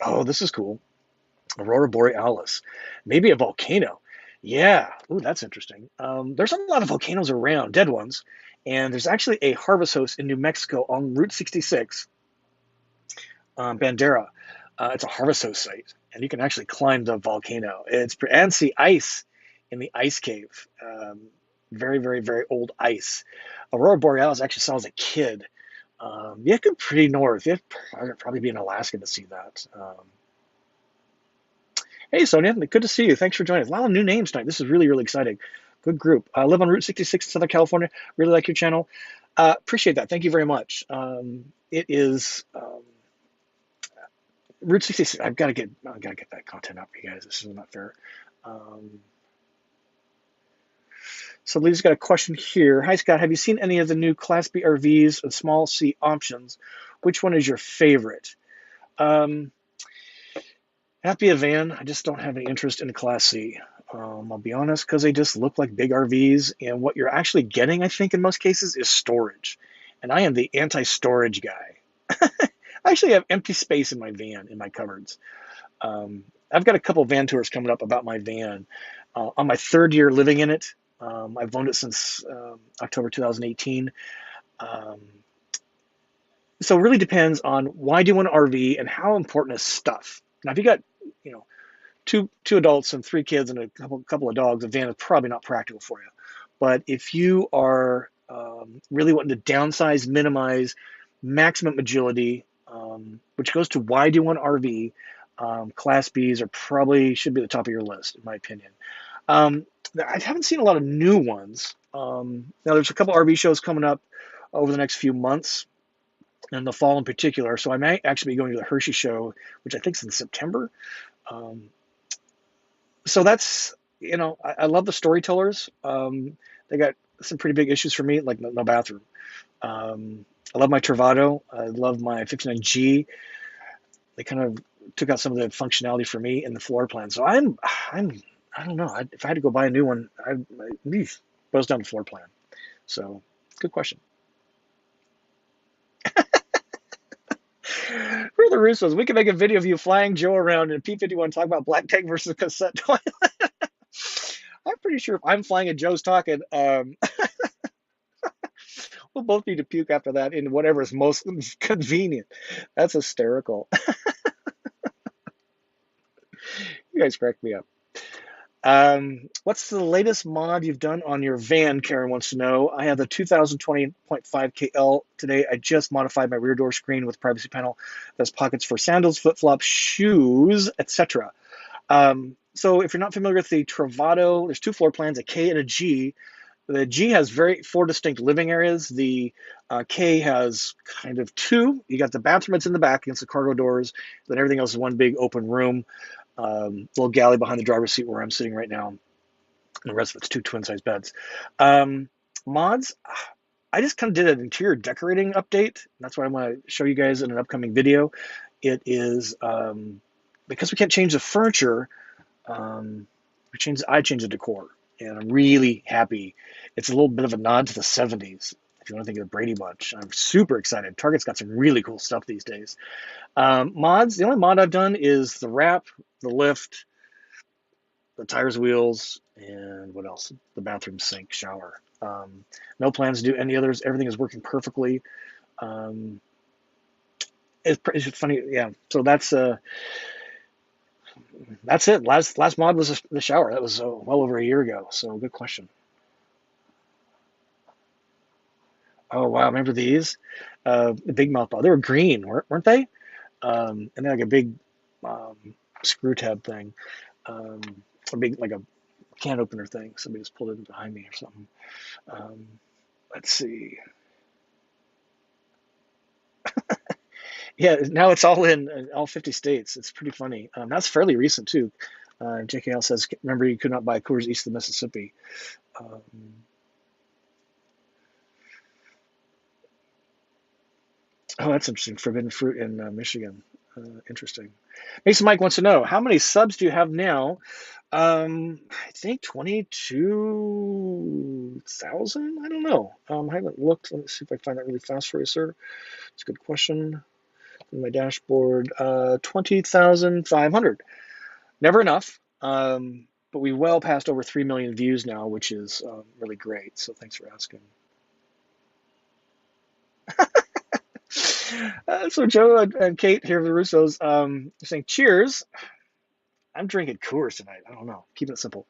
Oh, this is cool. Aurora Borealis, maybe a volcano. Yeah, ooh, that's interesting. There's a lot of volcanoes around, dead ones, and there's actually a harvest host in New Mexico on Route 66, Bandera. It's a harvest host site, and you can actually climb the volcano. And see ice in the ice cave. Very, very, very old ice. Aurora Borealis actually saw as a kid. You have to go pretty north. You have to probably be in Alaska to see that. Hey, Sonia, good to see you. Thanks for joining us. A lot of new names tonight. This is really, really exciting. Good group. I live on Route 66 in Southern California. Really like your channel. Appreciate that. Thank you very much. It is Route 66. I've got to get that content up for you guys. This is not fair. So Lee's got a question here. Hi, Scott. Have you seen any of the new Class B RVs and small C options? Which one is your favorite? Have to be a van. I just don't have any interest in a Class C. I'll be honest, because they just look like big RVs, and what you're actually getting, I think, in most cases, is storage. And I am the anti-storage guy. I actually have empty space in my van, in my cupboards. I've got a couple van tours coming up about my van. On my third year living in it, I've owned it since October 2018. So it really depends on why do you want an RV and how important is stuff. Now, if you got, two adults and 3 kids and a couple of dogs, a van is probably not practical for you. But if you are really wanting to downsize, minimize, maximum agility, which goes to why do you want an RV, Class Bs should be at the top of your list, in my opinion. I haven't seen a lot of new ones. Now, there's a couple RV shows coming up over the next few months, in the fall in particular. So I might actually be going to the Hershey show, which I think is in September. So that's, I love the storytellers. They got some pretty big issues for me, like no bathroom. I love my Travado. I love my 59G. They kind of took out some of the functionality for me in the floor plan. So I don't know. If I had to go buy a new one, it goes down to floor plan. So good question. For the Russos, we can make a video of you flying Joe around in a P-51 talking about black tank versus cassette toilet. I'm pretty sure if I'm flying and Joe's talking, we'll both need to puke after that in whatever is most convenient. That's hysterical. You guys crack me up. What's the latest mod you've done on your van? Karen wants to know. I have the 2020.5 KL today. I just modified my rear door screen with privacy panel. There's pockets for sandals, flip-flops, shoes, etc. So if you're not familiar with the Travado, there's two floor plans, a K and a G. The G has four distinct living areas. The K has kind of two. You got the bathroom that's in the back against the cargo doors. Then everything else is one big open room. Little galley behind the driver's seat where I'm sitting right now. And the rest of it's two twin-size beds. Mods, I just kind of did an interior decorating update. That's what I want to show you guys in an upcoming video. It is because we can't change the furniture. I changed the decor, and I'm really happy. It's a little bit of a nod to the 70s, if you want to think of the Brady Bunch. I'm super excited. Target's got some really cool stuff these days. Mods, the only mod I've done is the wrap, the lift, the tires, wheels, and what else? The bathroom sink, shower. No plans to do any others. Everything is working perfectly. It's funny, yeah. So that's it. Last mod was the shower. That was well over a year ago. So good question. Oh wow, remember these? The big mouth ball. They were green, weren't they? And then like a big um, screw tab thing, um, a big like a can opener thing. Somebody just pulled it behind me or something. Um, let's see. Yeah, now it's all in all 50 states. It's pretty funny. That's fairly recent too. JKL says, remember you could not buy Coors east of the Mississippi. Um, oh, that's interesting. Forbidden fruit in Michigan. Interesting. Mason Mike wants to know, how many subs do you have now? I think 22,000. I don't know. I haven't looked. Let me see if I find that really fast for you, sir. It's a good question. In my dashboard, 20,500. Never enough. But we well passed over 3 million views now, which is really great. So thanks for asking. So Joe and Kate here, the Russos, saying cheers. I'm drinking Coors tonight. I don't know. Keeping it simple.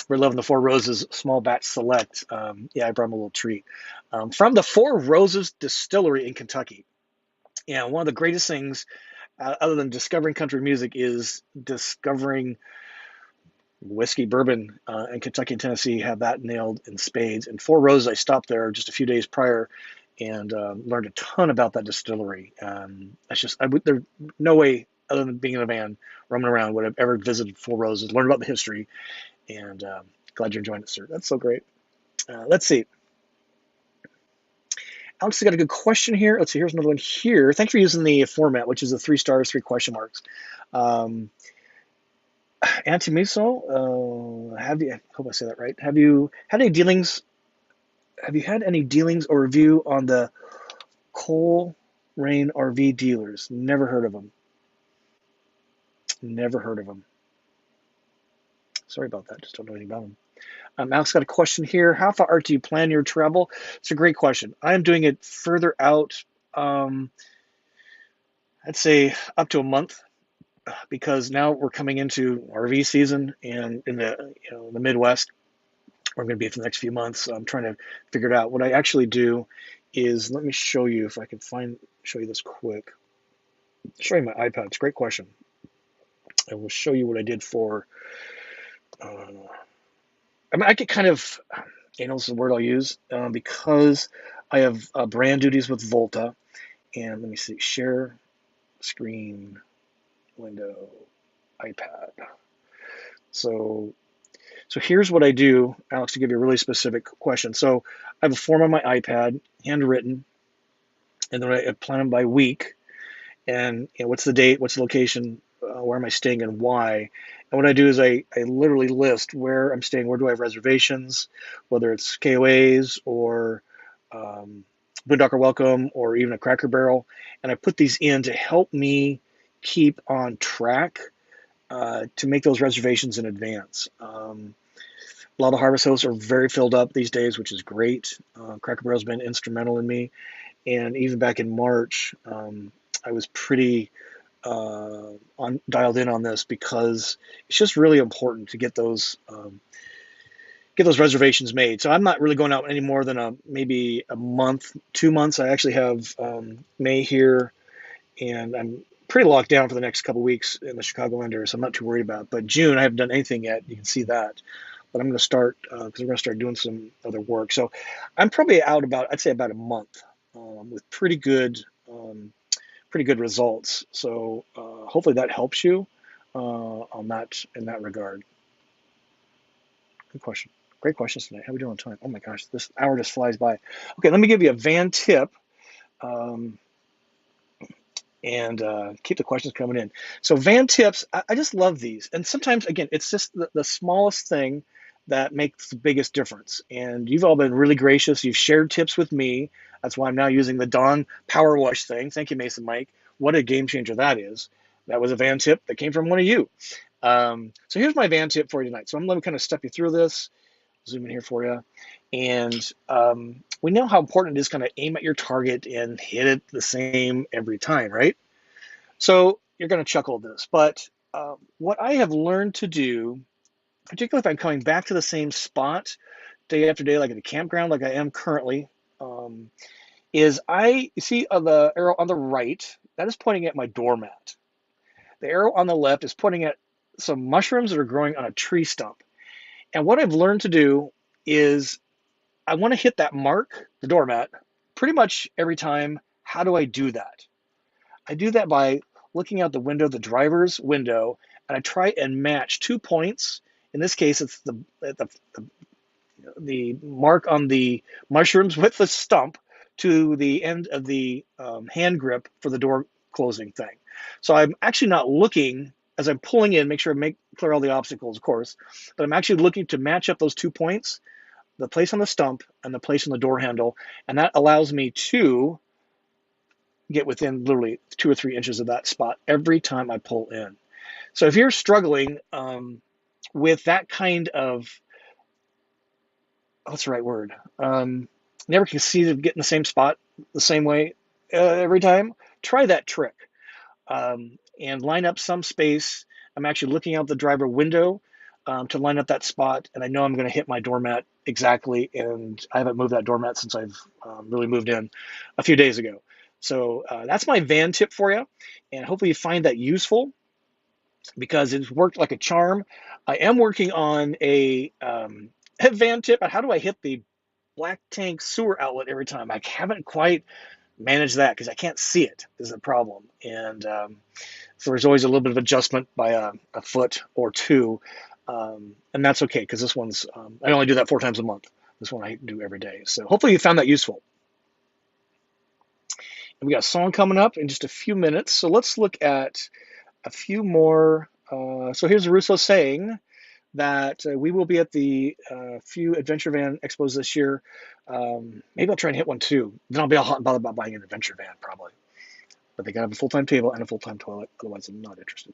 We're loving the Four Roses small batch select. Yeah, I brought him a little treat from the Four Roses Distillery in Kentucky. Yeah, one of the greatest things, other than discovering country music, is discovering whiskey, bourbon, and Kentucky and Tennessee have that nailed in spades. And Four Roses, I stopped there just a few days prior and learned a ton about that distillery. There's no way, other than being in a van, roaming around, would have ever visited Four Roses, learned about the history, and glad you're enjoying it, sir. That's so great. Let's see. Alex has got a good question here. Let's see. Here's another one here. Thanks for using the format, which is the 3 stars, 3 question marks. Antimiso, I hope I say that right. Have you had any dealings? Have you had any dealings or review on the Coal Rain RV dealers? Never heard of them. Never heard of them. Sorry about that. Just don't know anything about them. Alex got a question here. How far do you plan your travel? It's a great question. I am doing it further out. I'd say up to a month, because now we're coming into RV season, and in the Midwest, where I'm going to be for the next few months. I'm trying to figure it out. What I actually do is, let me show you if I can show you this quick. Show you my iPad. It's a great question. I will show you what I did for. I get kind of, this is the word I'll use, because I have brand duties with Volta. And let me see, share screen, window, iPad. So here's what I do, Alex, to give you a really specific question. So I have a form on my iPad, handwritten, and then I plan them by week. And what's the date, what's the location, where am I staying, and why. And what I do is I literally list where I'm staying, where do I have reservations, whether it's KOAs or Boondocker Welcome or even a Cracker Barrel. And I put these in to help me keep on track to make those reservations in advance. A lot of harvest hosts are very filled up these days, which is great. Cracker Barrel's been instrumental in me. And even back in March, I was pretty dialed in on this, because it's just really important to get those reservations made. So I'm not really going out any more than maybe a month, 2 months. I actually have May here, and I'm pretty locked down for the next couple weeks in the Chicagoland, so I'm not too worried about it. But June, I haven't done anything yet. You can see that. But I'm going to start because we're going to start doing some other work. So I'm probably out about, I'd say about a month with pretty good results. So hopefully that helps you on that in that regard. Good question. Great questions tonight. How are we doing on time? Oh my gosh, this hour just flies by. Okay, let me give you a van tip. And keep the questions coming in. So van tips, I just love these. And sometimes, again, it's just the smallest thing that makes the biggest difference. And you've all been really gracious. You've shared tips with me. That's why I'm now using the Dawn Power Wash thing. Thank you, Mason Mike. What a game changer that is. That was a van tip that came from one of you. So here's my van tip for you tonight. So I'm going to kind of step you through this. Zoom in here for you. And we know how important it is kind of aim at your target and hit it the same every time, right? So you're going to chuckle at this, but what I have learned to do, particularly if I'm coming back to the same spot day after day, like at a campground, like I am currently, is you see the arrow on the right, that is pointing at my doormat. The arrow on the left is pointing at some mushrooms that are growing on a tree stump. And what I've learned to do is I want to hit that mark, the doormat, pretty much every time. How do I do that? I do that by looking out the window, the driver's window, and I try and match 2 points. In this case, it's the mark on the mushrooms with the stump to the end of the hand grip for the door closing thing. So I'm actually not looking as I'm pulling in, make sure I clear all the obstacles, of course, but I'm actually looking to match up those 2 points, the place on the stump and the place on the door handle, and that allows me to get within literally 2 or 3 inches of that spot every time I pull in. So if you're struggling with that kind of, what's the right word? Never succeeded getting the same spot the same way every time, try that trick and line up some space. I'm actually looking out the driver window to line up that spot, and I know I'm going to hit my doormat exactly, and I haven't moved that doormat since I've really moved in a few days ago. So that's my van tip for you, and hopefully you find that useful because it's worked like a charm. I am working on a van tip. How do I hit the black tank sewer outlet every time? I haven't quite managed that because I can't see it is a problem, and so there's always a little bit of adjustment by a foot or two, and that's okay because this one's I only do that 4 times a month. This one I do every day. So hopefully you found that useful. And we got a song coming up in just a few minutes. So let's look at a few more. So here's Russo saying that we will be at the few adventure van expos this year. Maybe I'll try and hit one too. Then I'll be all hot and bothered about buying an adventure van probably. But they gotta have a full-time table and a full-time toilet. Otherwise, I'm not interested.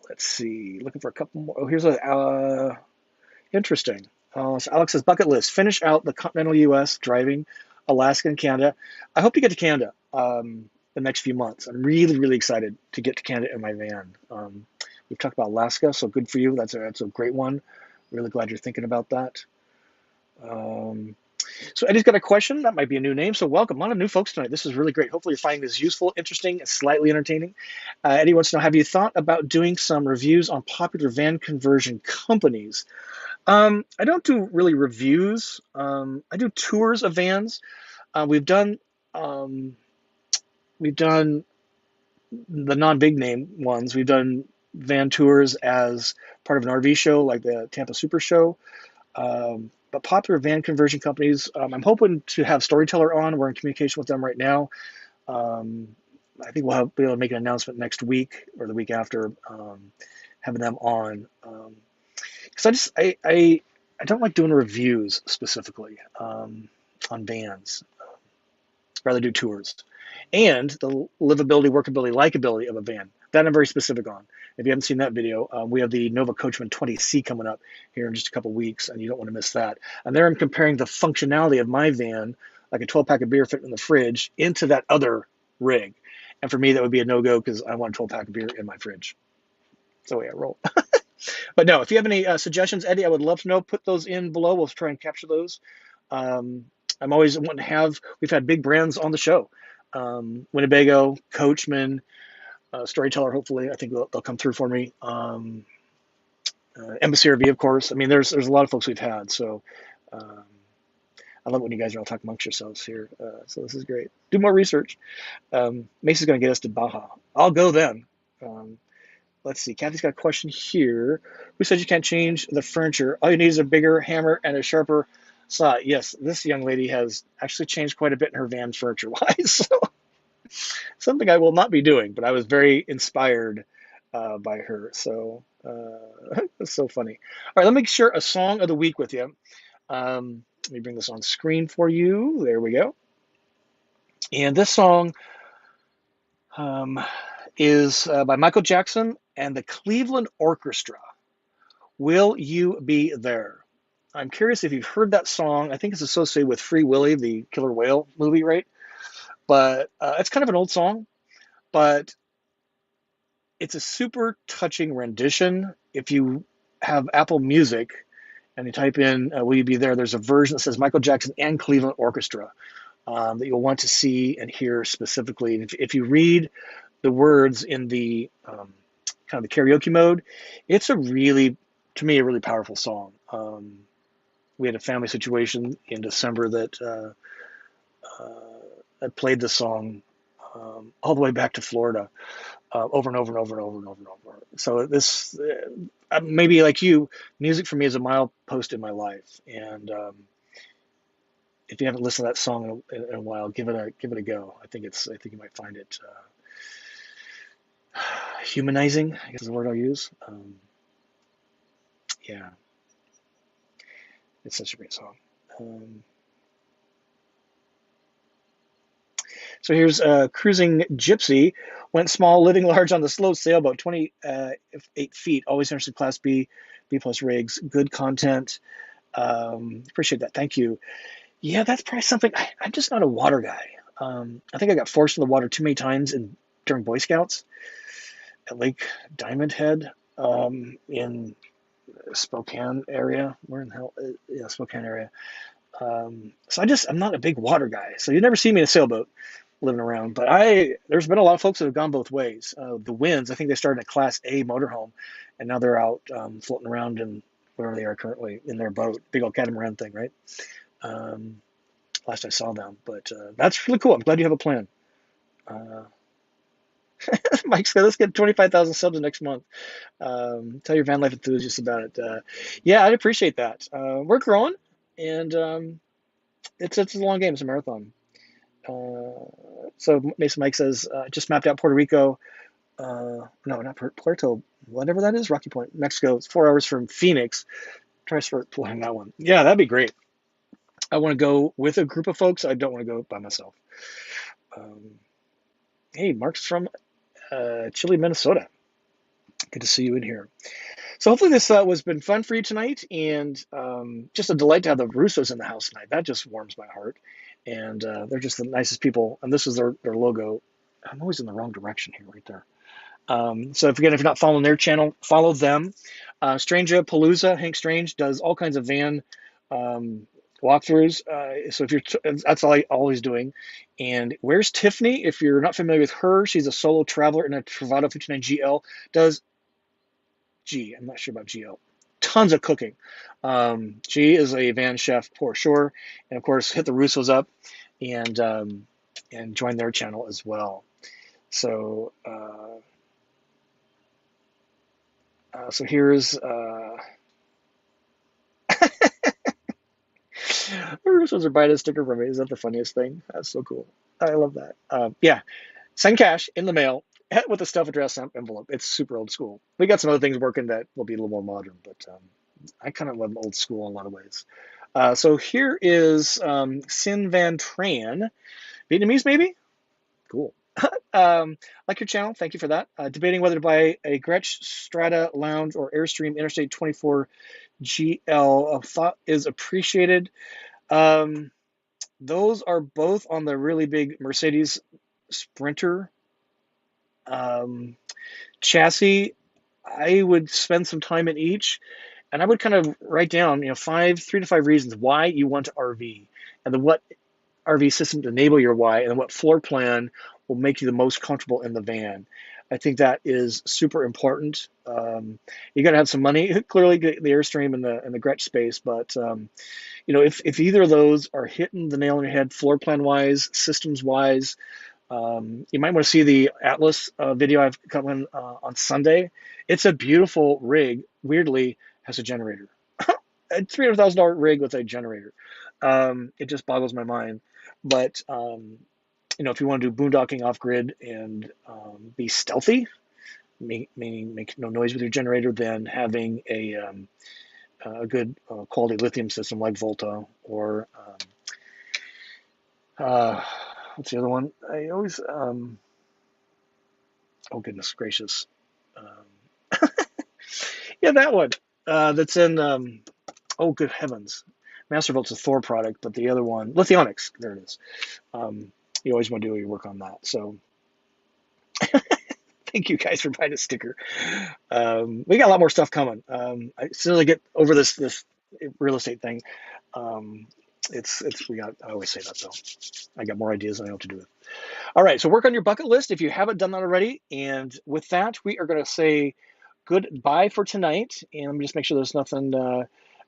Let's see. Looking for a couple more. Oh, here's a interesting. So Alex says bucket list: finish out the continental U.S. driving, Alaska and Canada. I hope to get to Canada the next few months. I'm really, really excited to get to Canada in my van. We've talked about Alaska, so good for you. That's a great one. Really glad you're thinking about that. So Eddie's got a question. That might be a new name. So welcome. A lot of new folks tonight. This is really great. Hopefully you're finding this useful, interesting, and slightly entertaining. Eddie wants to know, have you thought about doing some reviews on popular van conversion companies? I don't do really reviews. I do tours of vans. We've done the non-big name ones. We've done van tours as part of an RV show, like the Tampa Super Show. But popular van conversion companies, I'm hoping to have Storyteller on. We're in communication with them right now. I think we'll be able to make an announcement next week or the week after, having them on. Because I don't like doing reviews specifically on vans. I'd rather do tours. And the livability, workability, likability of a van. That I'm very specific on. If you haven't seen that video, we have the Nova Coachman 20C coming up here in just a couple weeks, and you don't want to miss that. And there I'm comparing the functionality of my van, like a 12-pack of beer fitting in the fridge, into that other rig. And for me, that would be a no-go because I want a 12-pack of beer in my fridge. That's the way I roll. But no, if you have any suggestions, Eddie, I would love to know. Put those in below. We'll try and capture those. I'm always wanting to have. We've had big brands on the show. Winnebago, Coachman, Storyteller. Hopefully, I think they'll come through for me. Embassy RV, of course. I mean, there's a lot of folks we've had. So um, I love when you guys are all talking amongst yourselves here. So this is great. Do more research. Mace's going to get us to Baja. I'll go then. Um, let's see. Kathy's got a question here. Who said you can't change the furniture? All you need is a bigger hammer and a sharper saw. Yes, this young lady has actually changed quite a bit in her van furniture-wise. So something I will not be doing, but I was very inspired by her. So it's so funny. All right, let me share a song of the week with you. Let me bring this on screen for you. There we go. And this song is by Michael Jackson and the Cleveland Orchestra. Will You Be There? I'm curious if you've heard that song. I think it's associated with Free Willy, the killer whale movie, right? But it's kind of an old song, but it's a super touching rendition. If you have Apple Music and you type in Will You Be There, there's a version that says Michael Jackson and Cleveland Orchestra that you'll want to see and hear specifically. And if you read the words in the kind of the karaoke mode, it's a really, to me, a really powerful song. We had a family situation in December that I played the song all the way back to Florida over and over and over and over and over and over. So this, maybe like you, music for me is a milepost in my life. And if you haven't listened to that song in a while, give it a go. I think you might find it humanizing, I guess is the word I'll use. Yeah, it's such a great song. So here's Cruising Gypsy. Went small, living large on the slow sailboat, 28 feet. Always interested, Class B, B plus rigs. Good content. Appreciate that. Thank you. Yeah, that's probably something. I'm just not a water guy. I think I got forced in the water too many times during Boy Scouts at Lake Diamond Head in Spokane area. Where in the hell? Yeah, Spokane area. So I'm not a big water guy. So you never see me in a sailboat living around. But there's been a lot of folks that have gone both ways. The Winds, I think they started in a Class A motorhome, and now they're out floating around in wherever they are currently in their boat, big old catamaran thing, right? Last I saw them, but that's really cool. I'm glad you have a plan. Mike said, let's get 25,000 subs next month. Tell your van life enthusiasts about it. Yeah, I'd appreciate that. We're growing, and it's a long game. It's a marathon. So Mason Mike says, just mapped out Puerto Rico. No, not Puerto, whatever that is, Rocky Point, Mexico. It's 4 hours from Phoenix. Try to start pulling that one. Yeah, that'd be great. I want to go with a group of folks. I don't want to go by myself. Hey, Mark's from Chile, Minnesota. Good to see you in here. So hopefully this was been fun for you tonight, and just a delight to have the Russos in the house tonight. That just warms my heart, and they're just the nicest people. And this is their logo. I'm always in the wrong direction here, right there. So if you're not following their channel, follow them. Stranger Palooza, Hank Strange does all kinds of van walkthroughs. So that's all he's doing. And where's Tiffany? If you're not familiar with her, she's a solo traveler in a Travato 59 GL. I'm not sure about GL. Tons of cooking. She is a van chef for sure. And of course, hit the Russos up and join their channel as well. So so here's Russos are buying a sticker from me. Is that the funniest thing? That's so cool. I love that. Yeah, send cash in the mail with a stuff address envelope. It's super old school. We got some other things working that will be a little more modern, but I kind of love old school in a lot of ways. So here is Sin Van Tran. Vietnamese, maybe? Cool. Like your channel, thank you for that. Debating whether to buy a Gretsch Strata Lounge or Airstream Interstate 24 GL. Thought is appreciated. Those are both on the really big Mercedes Sprinter chassis. I would spend some time in each, and I would kind of write down, 3 to 5 reasons why you want to RV. and then what RV system to enable your why, and then what floor plan will make you the most comfortable in the van. I think that is super important. You got to have some money, clearly, the Airstream and the Gretsch space, but if either of those are hitting the nail on your head, floor plan wise, systems wise, you might want to see the Atlas video I've got one on Sunday. It's a beautiful rig. Weirdly, has a generator. A $300,000 rig with a generator. It just boggles my mind. But if you want to do boondocking off grid and be stealthy, meaning make no noise with your generator, then having a good quality lithium system like Volta or what's the other one? I always oh goodness gracious, yeah, that one that's in oh good heavens, Mastervolt's a Thor product, but the other one, Lithionics, there it is. You always want to do your work on that. So thank you guys for buying a sticker. We got a lot more stuff coming. As soon as I get over this real estate thing, I always say that though. I got more ideas than I know what to do with. All right, so work on your bucket list if you haven't done that already. And with that, we are going to say goodbye for tonight. And let me just make sure there's nothing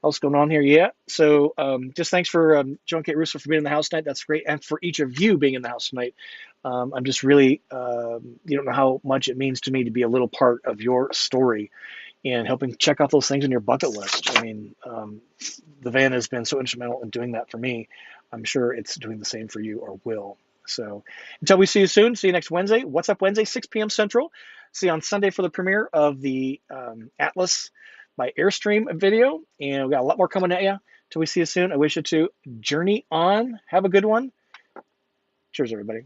else going on here yet. So just thanks for Joan Kate Russo for being in the house tonight. That's great. And for each of you being in the house tonight. I'm just really, you don't know how much it means to me to be a little part of your story and helping check off those things on your bucket list. I mean, the van has been so instrumental in doing that for me. I'm sure it's doing the same for you or will. So until we see you soon, see you next Wednesday. What's Up Wednesday, 6 p.m. Central. See you on Sunday for the premiere of the Atlas by Airstream video. And we got a lot more coming at you. Until we see you soon, I wish you to journey on. Have a good one. Cheers, everybody.